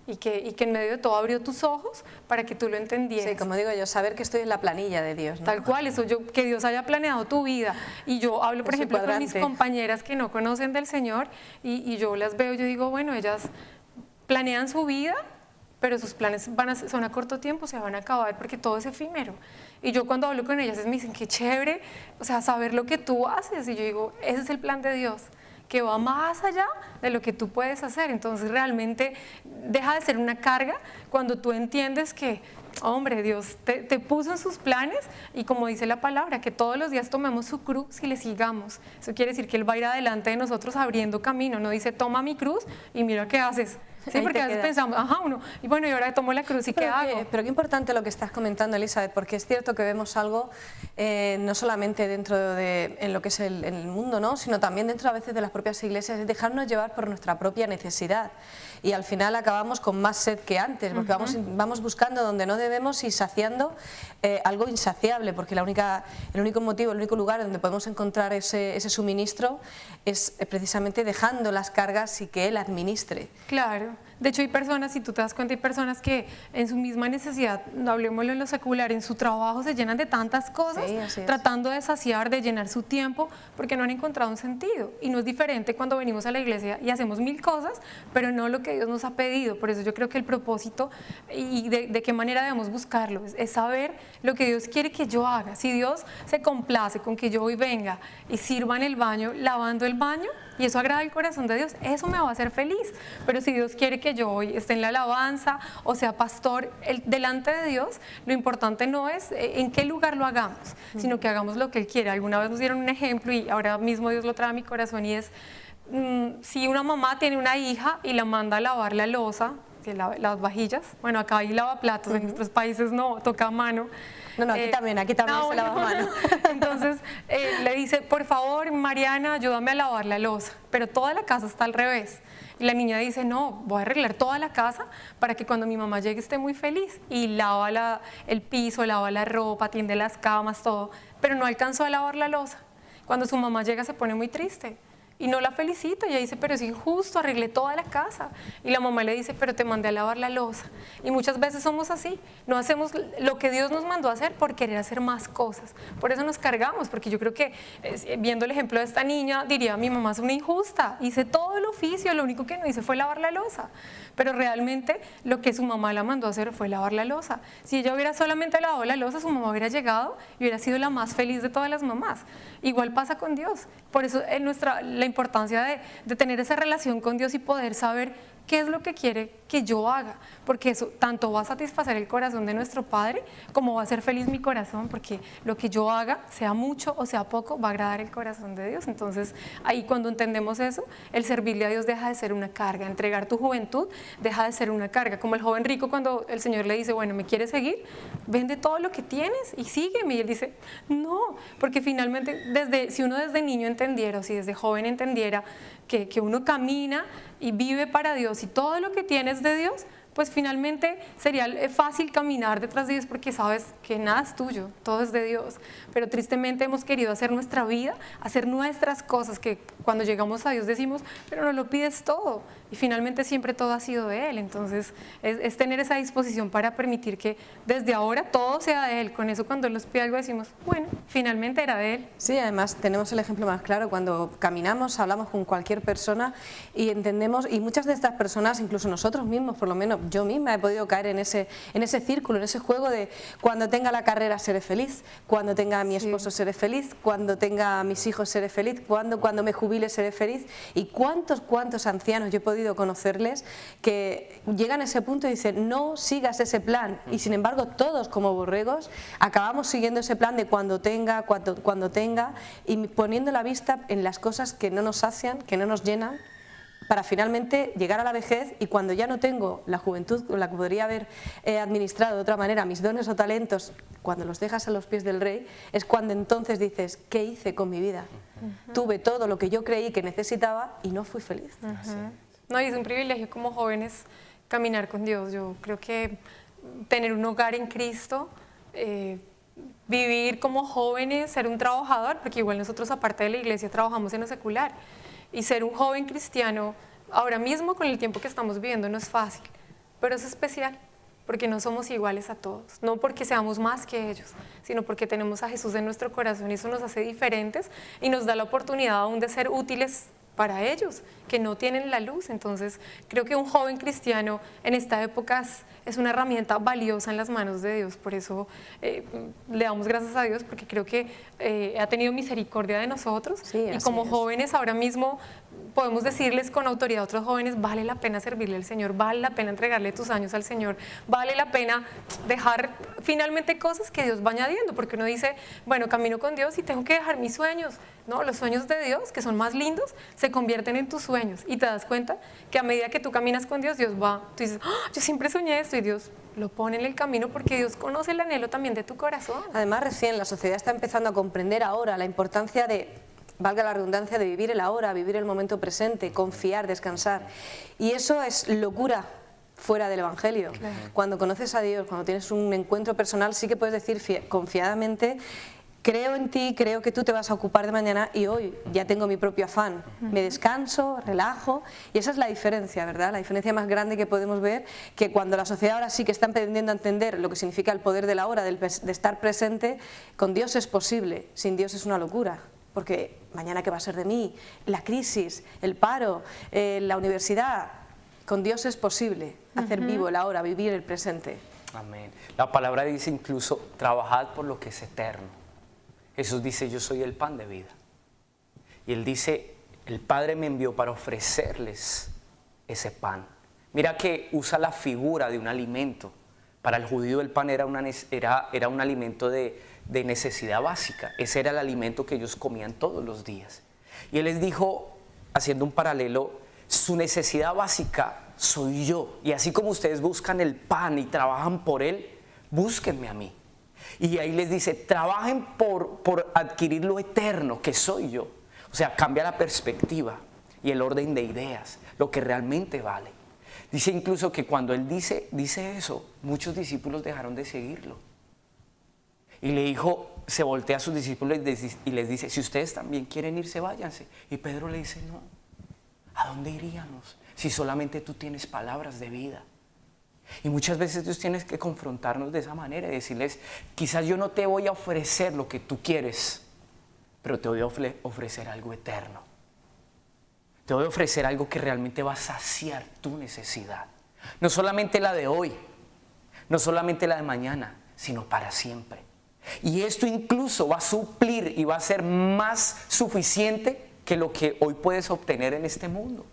y que en medio de todo abrió tus ojos para que tú lo entendieras. Sí, como digo yo, saber que estoy en la planilla de Dios, ¿no? Tal cual, eso que Dios haya planeado tu vida. Y yo hablo, por En su ejemplo, con mis cuadrante. compañeras que no conocen del Señor y yo las veo, yo digo, bueno, ellas planean su vida, pero sus planes son a corto tiempo, se van a acabar porque todo es efímero. Y yo cuando hablo con ellas me dicen, qué chévere, o sea, saber lo que tú haces. Y yo digo, ese es el plan de Dios, que va más allá de lo que tú puedes hacer. Entonces realmente deja de ser una carga cuando tú entiendes que, hombre, Dios te puso en sus planes y como dice la palabra, que todos los días tomemos su cruz y le sigamos. Eso quiere decir que Él va a ir adelante de nosotros abriendo camino. No dice, toma mi cruz y mira qué haces. Sí, Ahí porque te a veces quedas. pensamos, ajá, uno, y bueno, y ahora tomo la cruz y ¿qué hago? Pero qué importante lo que estás comentando, Elizabeth, porque es cierto que vemos algo no solamente dentro de en lo que es en el mundo, ¿no? Sino también dentro a veces de las propias iglesias, es dejarnos llevar por nuestra propia necesidad. Y al final acabamos con más sed que antes, porque vamos buscando donde no debemos y saciando algo insaciable, porque el único motivo, el único lugar donde podemos encontrar ese suministro es precisamente dejando las cargas y que Él administre. Claro. De hecho, hay personas, si tú te das cuenta, hay personas que en su misma necesidad, hablemoslo en lo secular, en su trabajo se llenan de tantas cosas, Sí, así es. tratando de saciar, de llenar su tiempo, porque no han encontrado un sentido. Y no es diferente cuando venimos a la iglesia y hacemos mil cosas, pero no lo que Dios nos ha pedido. Por eso yo creo que el propósito y de qué manera debemos buscarlo es saber lo que Dios quiere que yo haga. Si Dios se complace con que yo hoy venga y sirva en el baño, lavando el baño, y eso agrada el corazón de Dios, eso me va a hacer feliz. Pero si Dios quiere que yo hoy esté en la alabanza o sea pastor delante de Dios, lo importante no es en qué lugar lo hagamos, sino que hagamos lo que Él quiere. Alguna vez nos dieron un ejemplo y ahora mismo Dios lo trae a mi corazón y es, si una mamá tiene una hija y la manda a lavar la loza, las vajillas, bueno, acá hay lavaplatos, en nuestros países no, toca a mano. No, aquí también se lava a mano. Entonces le dice, por favor, Mariana, ayúdame a lavar la loza, pero toda la casa está al revés. Y la niña dice, no, voy a arreglar toda la casa para que cuando mi mamá llegue esté muy feliz. Y lava el piso, lava la ropa, tiende las camas, todo, pero no alcanzó a lavar la loza. Cuando su mamá llega se pone muy triste. Y no la felicita, y ella dice, pero es injusto, arreglé toda la casa. Y la mamá le dice, pero te mandé a lavar la loza. Y muchas veces somos así, no hacemos lo que Dios nos mandó a hacer por querer hacer más cosas. Por eso nos cargamos, porque yo creo que viendo el ejemplo de esta niña, diría, mi mamá es una injusta, hice todo el oficio, lo único que no hice fue lavar la loza. Pero realmente lo que su mamá la mandó a hacer fue lavar la loza. Si ella hubiera solamente lavado la loza, su mamá hubiera llegado y hubiera sido la más feliz de todas las mamás. Igual pasa con Dios. Por eso la importancia de tener esa relación con Dios y poder saber qué es lo que quiere que yo haga, porque eso tanto va a satisfacer el corazón de nuestro Padre como va a hacer feliz mi corazón, porque lo que yo haga, sea mucho o sea poco, va a agradar el corazón de Dios. Entonces ahí cuando entendemos eso, el servirle a Dios deja de ser una carga, entregar tu juventud deja de ser una carga, como el joven rico cuando el Señor le dice, bueno, ¿me quieres seguir? Vende todo lo que tienes y sígueme, y él dice, no, porque finalmente si uno desde niño entendiera o si desde joven entendiera que uno camina y vive para Dios y todo lo que tienes de Dios, pues finalmente sería fácil caminar detrás de Dios porque sabes que nada es tuyo, todo es de Dios. Pero tristemente hemos querido hacer nuestra vida, hacer nuestras cosas, que cuando llegamos a Dios decimos, pero no lo pides todo. Y finalmente siempre todo ha sido de Él. Entonces es tener esa disposición para permitir que desde ahora todo sea de Él. Con eso cuando Él nos pide algo decimos, bueno, finalmente era de Él. Sí, además tenemos el ejemplo más claro cuando caminamos, hablamos con cualquier persona y entendemos, y muchas de estas personas, incluso nosotros mismos, por lo menos yo misma he podido caer en ese círculo, en ese juego de cuando tenga la carrera seré feliz, cuando tenga a mi esposo seré feliz, cuando tenga a mis hijos seré feliz, cuando me jubile seré feliz. Y cuántos ancianos yo he podido conocerles que llegan a ese punto y dicen no sigas ese plan, y sin embargo todos como borregos acabamos siguiendo ese plan de cuando tenga y poniendo la vista en las cosas que no nos sacian, que no nos llenan, para finalmente llegar a la vejez, y cuando ya no tengo la juventud con la que podría haber administrado de otra manera mis dones o talentos, cuando los dejas a los pies del Rey, es cuando entonces dices, ¿qué hice con mi vida? Tuve todo lo que yo creí que necesitaba y no fui feliz. No, y es un privilegio como jóvenes caminar con Dios. Yo creo que tener un hogar en Cristo, vivir como jóvenes, ser un trabajador, porque igual nosotros aparte de la iglesia trabajamos en lo secular, y ser un joven cristiano ahora mismo con el tiempo que estamos viviendo no es fácil. pero es especial porque no somos iguales a todos, no porque seamos más que ellos, sino porque tenemos a Jesús en nuestro corazón y eso nos hace diferentes y nos da la oportunidad aún de ser útiles para ellos, que no tienen la luz. Entonces, creo que un joven cristiano en esta época es una herramienta valiosa en las manos de Dios. Por eso le damos gracias a Dios, porque creo que ha tenido misericordia de nosotros. Sí, y así como es. jóvenes ahora mismo podemos decirles con autoridad a otros jóvenes, vale la pena servirle al Señor, vale la pena entregarle tus años al Señor, vale la pena dejar finalmente cosas que Dios va añadiendo, porque uno dice, bueno, camino con Dios y tengo que dejar mis sueños. No, los sueños de Dios, que son más lindos, se convierten en tus sueños y te das cuenta que a medida que tú caminas con Dios, Dios va, tú dices, "Ah, yo siempre soñé esto", y Dios lo pone en el camino porque Dios conoce el anhelo también de tu corazón. Además, recién la sociedad está empezando a comprender ahora la importancia de, valga la redundancia, de vivir el ahora, vivir el momento presente, confiar, descansar. Y eso es locura fuera del Evangelio. Claro. Cuando conoces a Dios, cuando tienes un encuentro personal, sí que puedes decir confiadamente, creo en ti, creo que tú te vas a ocupar de mañana y hoy ya tengo mi propio afán. Me descanso, relajo y esa es la diferencia, ¿verdad? La diferencia más grande que podemos ver, que cuando la sociedad ahora sí que está aprendiendo a entender lo que significa el poder de la hora, de estar presente, con Dios es posible, sin Dios es una locura. Porque mañana qué va a ser de mí, la crisis, el paro, la universidad, con Dios es posible hacer vivo el ahora, vivir el presente. Amén. La palabra dice incluso, trabajad por lo que es eterno. Jesús dice, yo soy el pan de vida. Y Él dice, el Padre me envió para ofrecerles ese pan. Mira que usa la figura de un alimento. Para el judío el pan era un alimento de necesidad básica. Ese era el alimento que ellos comían todos los días. Y Él les dijo, haciendo un paralelo, su necesidad básica soy yo. Y así como ustedes buscan el pan y trabajan por él, búsquenme a mí. Y ahí les dice, trabajen por adquirir lo eterno que soy yo. O sea, cambia la perspectiva y el orden de ideas, lo que realmente vale. Dice incluso que cuando él dice eso, muchos discípulos dejaron de seguirlo. Y le dijo, se voltea a sus discípulos y les dice, si ustedes también quieren irse, váyanse. Y Pedro le dice, no, ¿a dónde iríamos si solamente tú tienes palabras de vida? Y muchas veces Dios tiene que confrontarnos de esa manera y decirles, quizás yo no te voy a ofrecer lo que tú quieres, pero te voy a ofrecer algo eterno. Te voy a ofrecer algo que realmente va a saciar tu necesidad. No solamente la de hoy, no solamente la de mañana, sino para siempre. Y esto incluso va a suplir y va a ser más suficiente que lo que hoy puedes obtener en este mundo.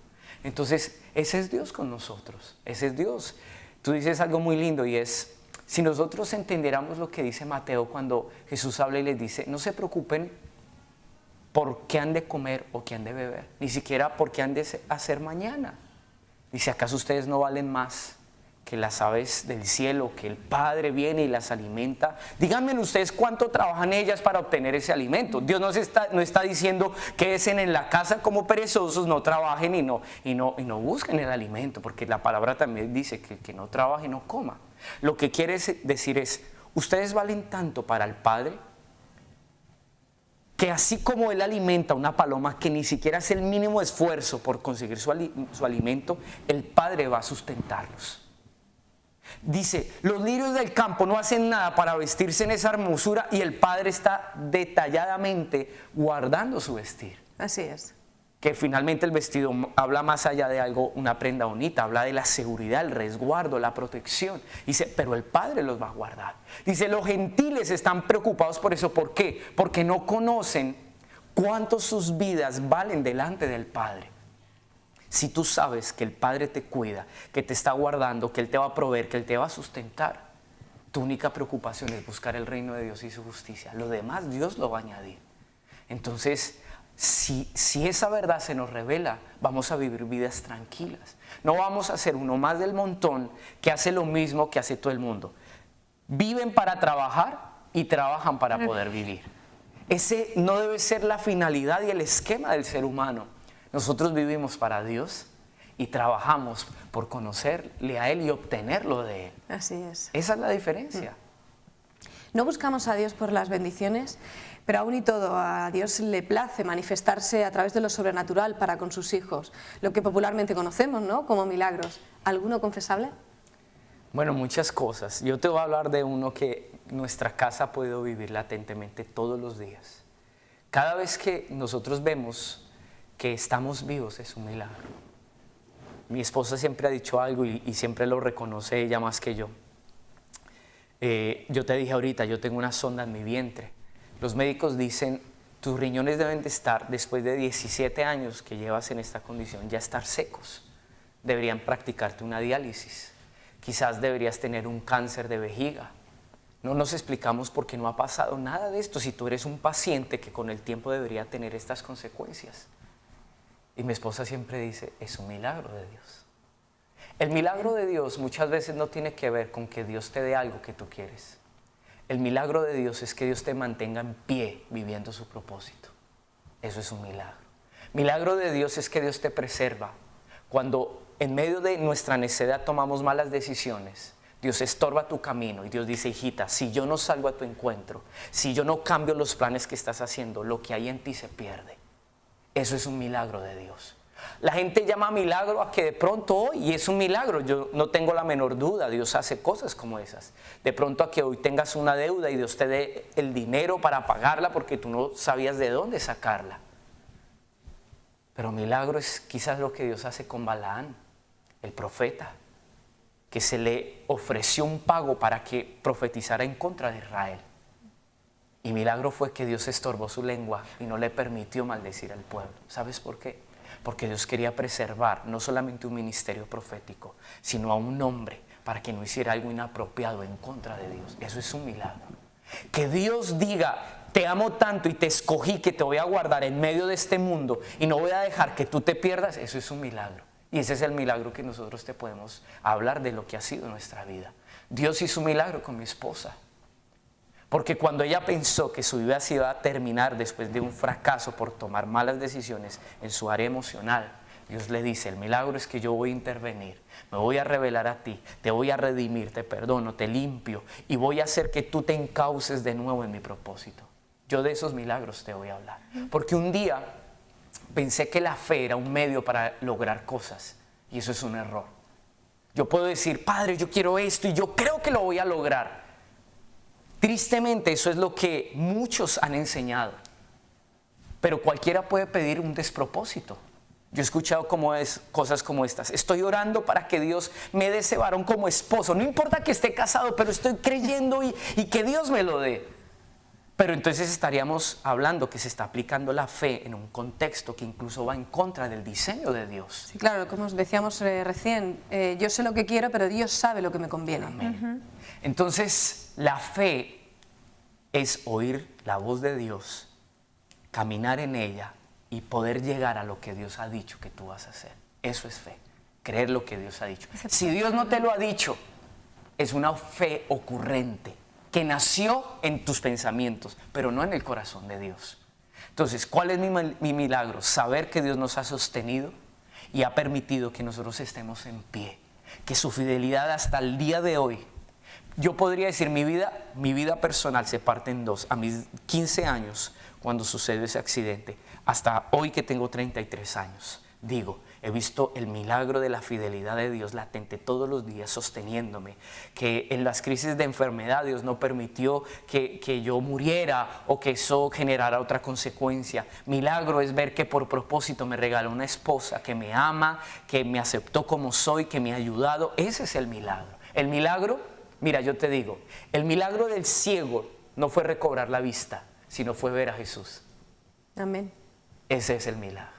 Entonces, ese es Dios con nosotros, ese es Dios. Tú dices algo muy lindo y es, si nosotros entendiéramos lo que dice Mateo cuando Jesús habla y les dice, no se preocupen por qué han de comer o qué han de beber, ni siquiera por qué han de hacer mañana. Dice, ¿acaso ustedes no valen más que las aves del cielo, que el Padre viene y las alimenta? Díganme ustedes cuánto trabajan ellas para obtener ese alimento. Dios no está diciendo quédense en la casa como perezosos, no trabajen y no busquen el alimento, porque la palabra también dice que el que no trabaje no coma. Lo que quiere decir es, ustedes valen tanto para el Padre, que así como Él alimenta a una paloma que ni siquiera hace el mínimo esfuerzo por conseguir su alimento, el Padre va a sustentarlos. Dice, los lirios del campo no hacen nada para vestirse en esa hermosura y el Padre está detalladamente guardando su vestir. Así es. Que finalmente el vestido habla más allá de algo, una prenda bonita, habla de la seguridad, el resguardo, la protección. Dice, pero el Padre los va a guardar. Dice, los gentiles están preocupados por eso. ¿Por qué? Porque no conocen cuánto sus vidas valen delante del Padre. Si tú sabes que el Padre te cuida, que te está guardando, que Él te va a proveer, que Él te va a sustentar, tu única preocupación es buscar el reino de Dios y su justicia. Lo demás Dios lo va a añadir. Entonces, si esa verdad se nos revela, vamos a vivir vidas tranquilas. No vamos a ser uno más del montón que hace lo mismo que hace todo el mundo. Viven para trabajar y trabajan para poder vivir. Ese no debe ser la finalidad y el esquema del ser humano. Nosotros vivimos para Dios y trabajamos por conocerle a Él y obtenerlo de Él. Así es. Esa es la diferencia. No buscamos a Dios por las bendiciones, pero aún y todo a Dios le place manifestarse a través de lo sobrenatural para con sus hijos, lo que popularmente conocemos, ¿no?, como milagros. ¿Alguno confesable? Bueno, muchas cosas. Yo te voy a hablar de uno que nuestra casa ha podido vivir latentemente todos los días. Cada vez que nosotros vemos que estamos vivos es un milagro. Mi esposa siempre ha dicho algo y siempre lo reconoce ella más que yo. Yo te dije ahorita, yo tengo una sonda en mi vientre. Los médicos dicen, tus riñones deben de estar, después de 17 años que llevas en esta condición, ya estar secos. Deberían practicarte una diálisis. Quizás deberías tener un cáncer de vejiga. No nos explicamos por qué no ha pasado nada de esto si tú eres un paciente que con el tiempo debería tener estas consecuencias. Y mi esposa siempre dice, es un milagro de Dios. El milagro de Dios muchas veces no tiene que ver con que Dios te dé algo que tú quieres. El milagro de Dios es que Dios te mantenga en pie viviendo su propósito. Eso es un milagro. Milagro de Dios es que Dios te preserva. Cuando en medio de nuestra necedad tomamos malas decisiones, Dios estorba tu camino y Dios dice, hijita, si yo no salgo a tu encuentro, si yo no cambio los planes que estás haciendo, lo que hay en ti se pierde. Eso es un milagro de Dios. La gente llama milagro a que de pronto hoy, y es un milagro, yo no tengo la menor duda, Dios hace cosas como esas. De pronto a que hoy tengas una deuda y Dios te dé el dinero para pagarla porque tú no sabías de dónde sacarla. Pero milagro es quizás lo que Dios hace con Balaán, el profeta, que se le ofreció un pago para que profetizara en contra de Israel. Y milagro fue que Dios estorbó su lengua y no le permitió maldecir al pueblo. ¿Sabes por qué? Porque Dios quería preservar no solamente un ministerio profético, sino a un hombre para que no hiciera algo inapropiado en contra de Dios. Eso es un milagro. Que Dios diga, te amo tanto y te escogí que te voy a guardar en medio de este mundo y no voy a dejar que tú te pierdas, eso es un milagro. Y ese es el milagro que nosotros te podemos hablar de lo que ha sido nuestra vida. Dios hizo un milagro con mi esposa. Porque cuando ella pensó que su vida se iba a terminar después de un fracaso por tomar malas decisiones en su área emocional, Dios le dice, el milagro es que yo voy a intervenir, me voy a revelar a ti, te voy a redimir, te perdono, te limpio y voy a hacer que tú te encauces de nuevo en mi propósito. Yo de esos milagros te voy a hablar. Porque un día pensé que la fe era un medio para lograr cosas y eso es un error. Yo puedo decir, Padre, yo quiero esto y yo creo que lo voy a lograr. Tristemente eso es lo que muchos han enseñado, pero cualquiera puede pedir un despropósito. Yo he escuchado cosas como estas, estoy orando para que Dios me dé ese varón como esposo, no importa que esté casado, pero estoy creyendo y que Dios me lo dé. Pero entonces estaríamos hablando que se está aplicando la fe en un contexto que incluso va en contra del diseño de Dios. Sí, claro, como os decíamos recién, yo sé lo que quiero, pero Dios sabe lo que me conviene. Amén. Entonces, la fe es oír la voz de Dios, caminar en ella y poder llegar a lo que Dios ha dicho que tú vas a hacer. Eso es fe, creer lo que Dios ha dicho. Si Dios no te lo ha dicho, es una fe ocurrente que nació en tus pensamientos, pero no en el corazón de Dios. Entonces, ¿cuál es mi milagro? Saber que Dios nos ha sostenido y ha permitido que nosotros estemos en pie, que su fidelidad hasta el día de hoy. Yo podría decir, mi vida personal se parte en dos. A mis 15 años, cuando sucedió ese accidente, hasta hoy que tengo 33 años, digo, he visto el milagro de la fidelidad de Dios latente todos los días sosteniéndome, que en las crisis de enfermedad Dios no permitió que yo muriera o que eso generara otra consecuencia. Milagro es ver que por propósito me regaló una esposa que me ama, que me aceptó como soy, que me ha ayudado. Ese es el milagro. El milagro, mira, yo te digo, el milagro del ciego no fue recobrar la vista, sino fue ver a Jesús. Amén. Ese es el milagro.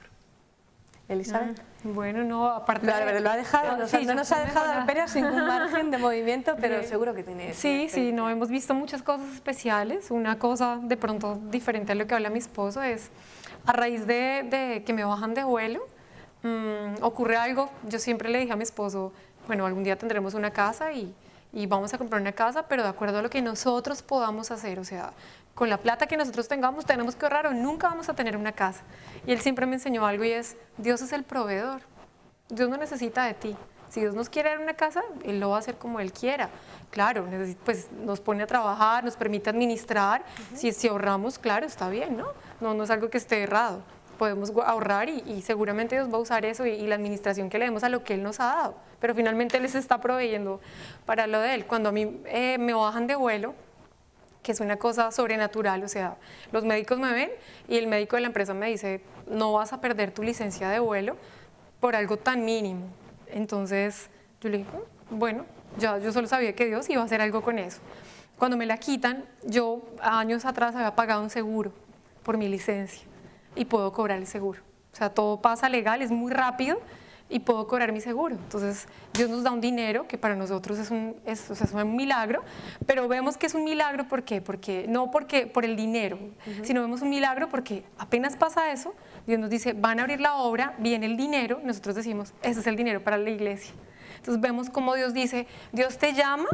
Elizabeth. Bueno, no, aparte Lo ha dejado, Sí, no nos ha dejado ninguna. apenas ningún margen de movimiento, pero Bien. seguro que tiene. Sí, no, hemos visto muchas cosas especiales. Una cosa de pronto diferente a lo que habla mi esposo es, a raíz de que me bajan de vuelo, ocurre algo. Yo siempre le dije a mi esposo, bueno, algún día tendremos una casa y vamos a comprar una casa, pero de acuerdo a lo que nosotros podamos hacer, o sea, con la plata que nosotros tengamos, tenemos que ahorrar o nunca vamos a tener una casa. Y él siempre me enseñó algo y es, Dios es el proveedor. Dios no necesita de ti. Si Dios nos quiere dar una casa, Él lo va a hacer como Él quiera. Claro, pues nos pone a trabajar, nos permite administrar. Si ahorramos, claro, está bien, ¿no? No es algo que esté errado. Podemos ahorrar y seguramente Dios va a usar eso y la administración que le demos a lo que Él nos ha dado. pero finalmente Él les está proveyendo para lo de Él. Cuando a mí me bajan de vuelo, que es una cosa sobrenatural, o sea, los médicos me ven y el médico de la empresa me dice, no vas a perder tu licencia de vuelo por algo tan mínimo. Entonces yo le dije, bueno, yo solo sabía que Dios iba a hacer algo con eso. Cuando me la quitan, yo años atrás había pagado un seguro por mi licencia y puedo cobrar el seguro. O sea, todo pasa legal, es muy rápido y puedo cobrar mi seguro. Entonces, Dios nos da un dinero que para nosotros es un milagro, pero vemos que es un milagro, ¿por qué? No porque por el dinero, sino vemos un milagro porque apenas pasa eso, Dios nos dice, van a abrir la obra, viene el dinero, nosotros decimos, ese es el dinero para la iglesia. Entonces vemos cómo Dios dice, Dios te llama,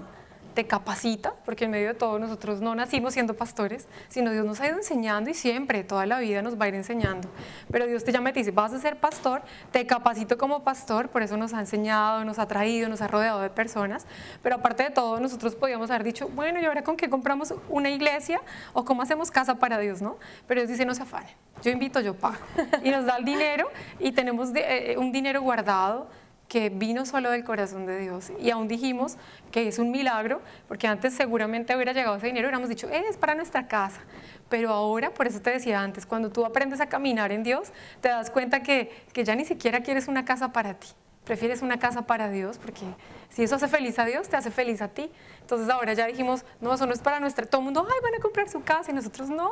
te capacita, porque en medio de todo nosotros no nacimos siendo pastores, sino Dios nos ha ido enseñando y siempre, toda la vida nos va a ir enseñando. Pero Dios te llama y te dice, vas a ser pastor, te capacito como pastor, por eso nos ha enseñado, nos ha traído, nos ha rodeado de personas. Pero aparte de todo, nosotros podíamos haber dicho, bueno, ¿y ahora con qué compramos una iglesia? ¿O cómo hacemos casa para Dios? ¿No? Pero Dios dice, no se afanen, yo invito, yo pago. Y nos da el dinero y tenemos un dinero guardado, que vino solo del corazón de Dios, y aún dijimos que es un milagro, porque antes seguramente hubiera llegado ese dinero y hubiéramos dicho, es para nuestra casa, pero ahora, por eso te decía antes, cuando tú aprendes a caminar en Dios, te das cuenta que ya ni siquiera quieres una casa para ti, prefieres una casa para Dios, porque si eso hace feliz a Dios, te hace feliz a ti. Entonces ahora ya dijimos, no, eso no es para nuestra, todo el mundo, ay, van a comprar su casa, y nosotros no,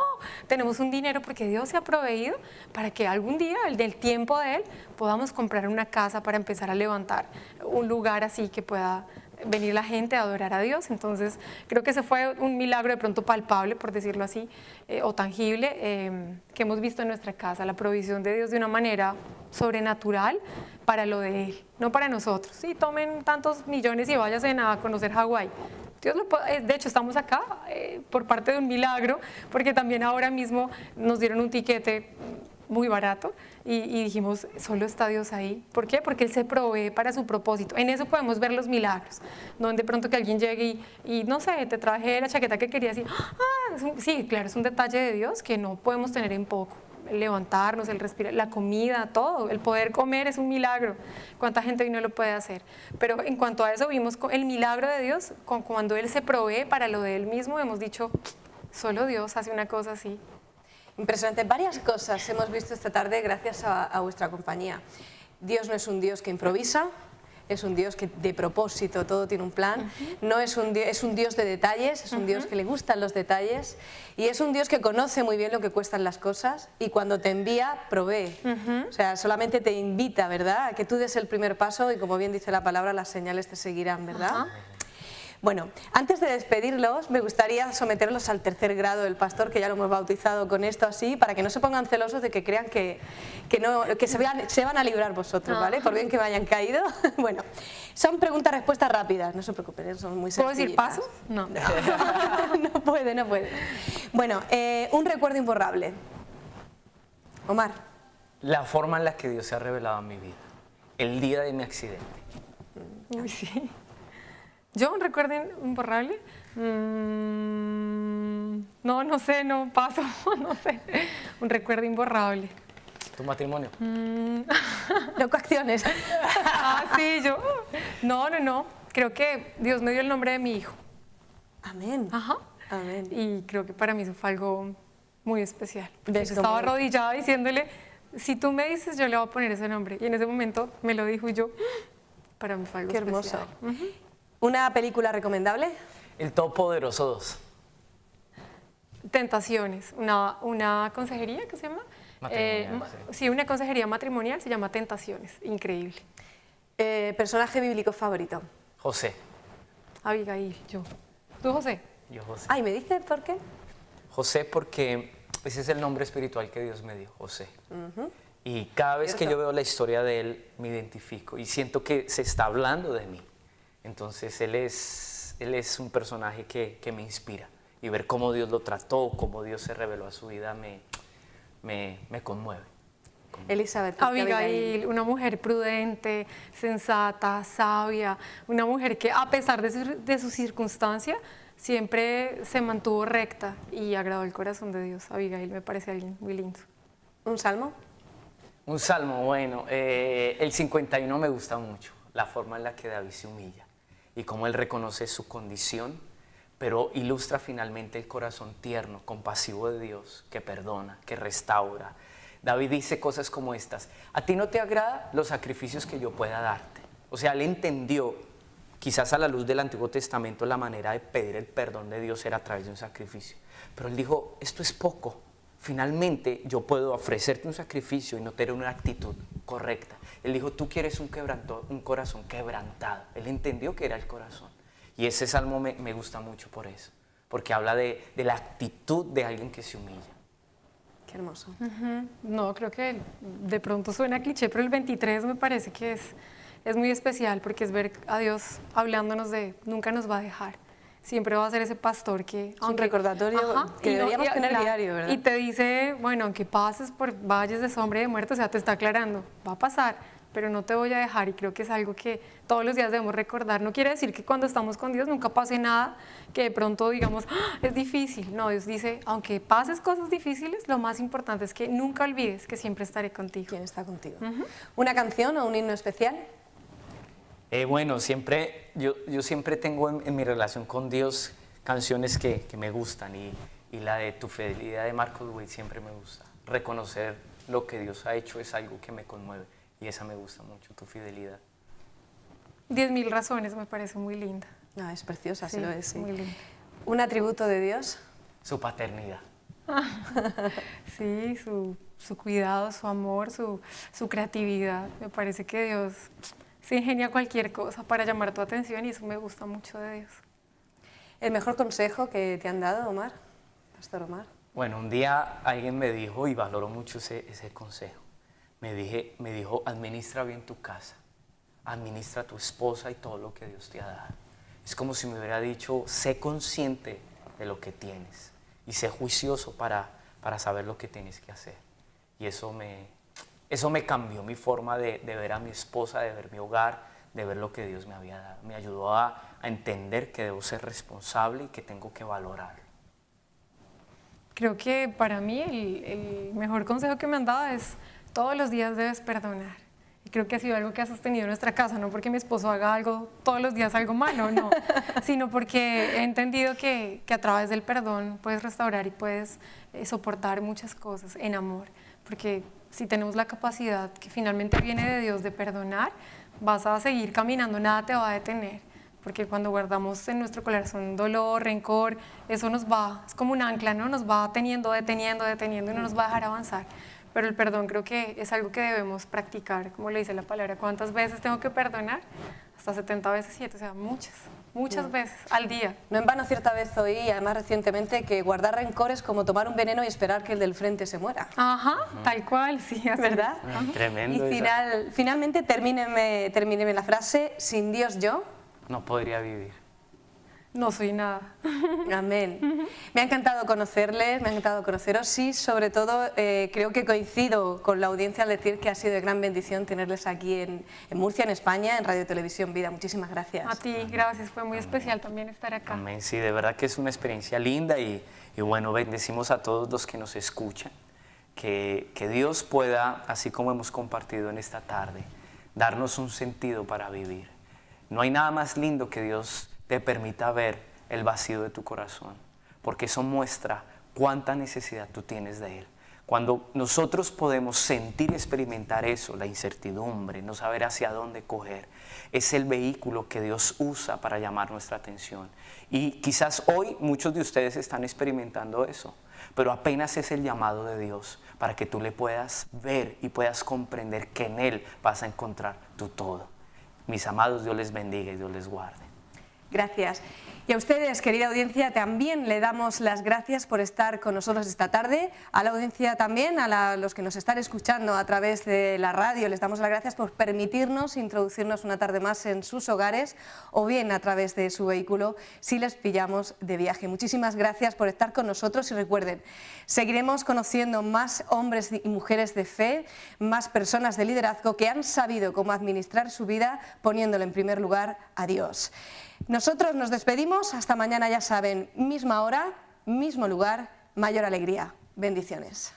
tenemos un dinero porque Dios se ha proveído para que algún día, del tiempo de Él, podamos comprar una casa para empezar a levantar un lugar así que pueda venir la gente a adorar a Dios. Entonces creo que ese fue un milagro de pronto palpable, por decirlo así, o tangible, que hemos visto en nuestra casa, la provisión de Dios de una manera sobrenatural para lo de Él, no para nosotros. Sí, tomen tantos millones y váyanse a conocer Hawái. Dios de hecho estamos acá por parte de un milagro, porque también ahora mismo nos dieron un tiquete muy barato y dijimos, solo está Dios ahí. ¿Por qué? Porque Él se provee para su propósito. En eso podemos ver los milagros, donde pronto que alguien llegue y no sé, te traje la chaqueta que querías y, sí, claro, es un detalle de Dios que no podemos tener en poco. El levantarnos, el respirar, la comida, todo, el poder comer es un milagro. ¿Cuánta gente hoy no lo puede hacer? Pero en cuanto a eso vimos el milagro de Dios, cuando Él se provee para lo de Él mismo, hemos dicho, solo Dios hace una cosa así. Impresionante. Varias cosas hemos visto esta tarde gracias a vuestra compañía. Dios no es un Dios que improvisa, es un Dios que de propósito todo tiene un plan. No es un Dios de detalles, es un Dios que le gustan los detalles y es un Dios que conoce muy bien lo que cuestan las cosas y cuando te envía, provee. O sea, solamente te invita, ¿verdad?, a que tú des el primer paso y, como bien dice la palabra, las señales te seguirán, ¿verdad? Bueno, antes de despedirlos, me gustaría someterlos al tercer grado del pastor, que ya lo hemos bautizado con esto así, para que no se pongan celosos de que crean que se van a librar vosotros, ¿vale? Por bien que me hayan caído. Bueno, son preguntas-respuestas rápidas, no se preocupen, son muy ¿Puedo sencillas. decir paso? No. No puede. Bueno, un recuerdo imborrable. Omar. La forma en la que Dios se ha revelado en mi vida, el día de mi accidente. Uy, sí. ¿Yo un recuerdo imborrable? No sé, no paso, no sé. Un recuerdo imborrable. ¿Tu matrimonio? Locuacciones. Sí, yo. No. Creo que Dios me dio el nombre de mi hijo. Amén. Ajá. Amén. Y creo que para mí eso fue algo muy especial. ¿Ves Yo cómo estaba es? arrodillada diciéndole, si tú me dices, yo le voy a poner ese nombre. Y en ese momento me lo dijo y yo, para mí fue algo Qué hermoso. especial. ¿Una película recomendable? El Todopoderoso 2. Tentaciones, una consejería, ¿qué se llama? Matrimonial, sí, una consejería matrimonial, se llama Tentaciones, increíble. Personaje bíblico favorito. José. Abigail, yo. ¿Tú, José? Yo, José. Ay, ¿me dice por qué? José porque ese es el nombre espiritual que Dios me dio, José. Y cada vez que yo veo la historia de él, me identifico y siento que se está hablando de mí. Entonces él es un personaje que me inspira. Y ver cómo Dios lo trató, cómo Dios se reveló a su vida, me conmueve. Elizabeth. ¿por qué Abigail, una mujer prudente, sensata, sabia, una mujer que a pesar de su circunstancia, siempre se mantuvo recta y agradó el corazón de Dios. Abigail me parece alguien muy lindo. ¿Un salmo? Un salmo, bueno, el 51 me gusta mucho. la forma en la que David se humilla y cómo él reconoce su condición, pero ilustra finalmente el corazón tierno, compasivo de Dios, que perdona, que restaura. David dice cosas como estas: a ti no te agradan los sacrificios que yo pueda darte. O sea, él entendió, quizás a la luz del Antiguo Testamento, la manera de pedir el perdón de Dios era a través de un sacrificio. Pero él dijo, esto es poco. Finalmente yo puedo ofrecerte un sacrificio y no tener una actitud correcta. Él dijo, tú quieres un corazón quebrantado. Él entendió que era el corazón. Y ese salmo me gusta mucho por eso, porque habla de la actitud de alguien que se humilla. Qué hermoso. No, creo que de pronto suena cliché, pero el 23 me parece que es muy especial porque es ver a Dios hablándonos de nunca nos va a dejar. Siempre va a ser ese pastor que... Es un recordatorio que deberíamos tener diario, ¿verdad? Y te dice, bueno, aunque pases por valles de sombra y de muerte, o sea, te está aclarando, va a pasar, pero no te voy a dejar. Y creo que es algo que todos los días debemos recordar. No quiere decir que cuando estamos con Dios nunca pase nada, que de pronto digamos, ¡ah! Es difícil. No, Dios dice, aunque pases cosas difíciles, lo más importante es que nunca olvides que siempre estaré contigo. ¿Quién está contigo? ¿Una canción o un himno especial? Bueno, yo siempre tengo en mi relación con Dios canciones que me gustan, y la de Tu fidelidad de Marcos Witt siempre me gusta. Reconocer lo que Dios ha hecho es algo que me conmueve, y esa me gusta mucho, Tu fidelidad. 10.000 razones me parece muy linda. Ah, es preciosa, sí lo es. Sí. Muy linda. ¿Un atributo de Dios? Su paternidad. Sí, su cuidado, su amor, su creatividad. Me parece que Dios se ingenia cualquier cosa para llamar tu atención y eso me gusta mucho de Dios. ¿El mejor consejo que te han dado, Omar? Pastor Omar. Bueno, un día alguien me dijo, y valoro mucho ese consejo, me dijo, administra bien tu casa, administra a tu esposa y todo lo que Dios te ha dado. Es como si me hubiera dicho, sé consciente de lo que tienes y sé juicioso para saber lo que tienes que hacer. Y eso me cambió mi forma de ver a mi esposa, de ver mi hogar, de ver lo que Dios me había dado. Me ayudó a entender que debo ser responsable y que tengo que valorarlo. Creo que para mí el mejor consejo que me han dado es todos los días debes perdonar. Y creo que ha sido algo que ha sostenido nuestra casa, no porque mi esposo haga algo todos los días algo malo, no, sino porque he entendido que a través del perdón puedes restaurar y puedes soportar muchas cosas en amor. Porque si tenemos la capacidad que finalmente viene de Dios de perdonar, vas a seguir caminando, nada te va a detener. Porque cuando guardamos en nuestro corazón dolor, rencor, eso nos va, es como un ancla, ¿no? Nos va deteniendo y no nos va a dejar avanzar. Pero el perdón creo que es algo que debemos practicar, como le dice la palabra. ¿Cuántas veces tengo que perdonar? Hasta 70 veces 7, o sea, muchas veces al día. No en vano cierta vez oí, además recientemente, que guardar rencor es como tomar un veneno y esperar que el del frente se muera. Ajá, tal cual, sí, así. ¿Verdad? Tremendo. Y finalmente termíneme la frase, sin Dios yo... No podría vivir. No soy nada. Amén. Me ha encantado conocerles, me ha encantado conoceros y sobre todo creo que coincido con la audiencia al decir que ha sido de gran bendición tenerles aquí en Murcia, en España, en Radio Televisión Vida. Muchísimas gracias. A ti, gracias, fue muy especial también estar acá. Amén, sí, de verdad que es una experiencia linda y bueno, bendecimos a todos los que nos escuchan, que Dios pueda, así como hemos compartido en esta tarde, darnos un sentido para vivir. No hay nada más lindo que Dios te permita ver el vacío de tu corazón, porque eso muestra cuánta necesidad tú tienes de Él. Cuando nosotros podemos sentir y experimentar eso, la incertidumbre, no saber hacia dónde coger, es el vehículo que Dios usa para llamar nuestra atención. Y quizás hoy muchos de ustedes están experimentando eso, pero apenas es el llamado de Dios para que tú le puedas ver y puedas comprender que en Él vas a encontrar tu todo. Mis amados, Dios les bendiga y Dios les guarde. Gracias. Y a ustedes, querida audiencia, también le damos las gracias por estar con nosotros esta tarde. A la audiencia también, a los que nos están escuchando a través de la radio, les damos las gracias por permitirnos introducirnos una tarde más en sus hogares o bien a través de su vehículo si les pillamos de viaje. Muchísimas gracias por estar con nosotros y recuerden, seguiremos conociendo más hombres y mujeres de fe, más personas de liderazgo que han sabido cómo administrar su vida poniéndole en primer lugar a Dios. Nosotros nos despedimos, hasta mañana ya saben, misma hora, mismo lugar, mayor alegría. Bendiciones.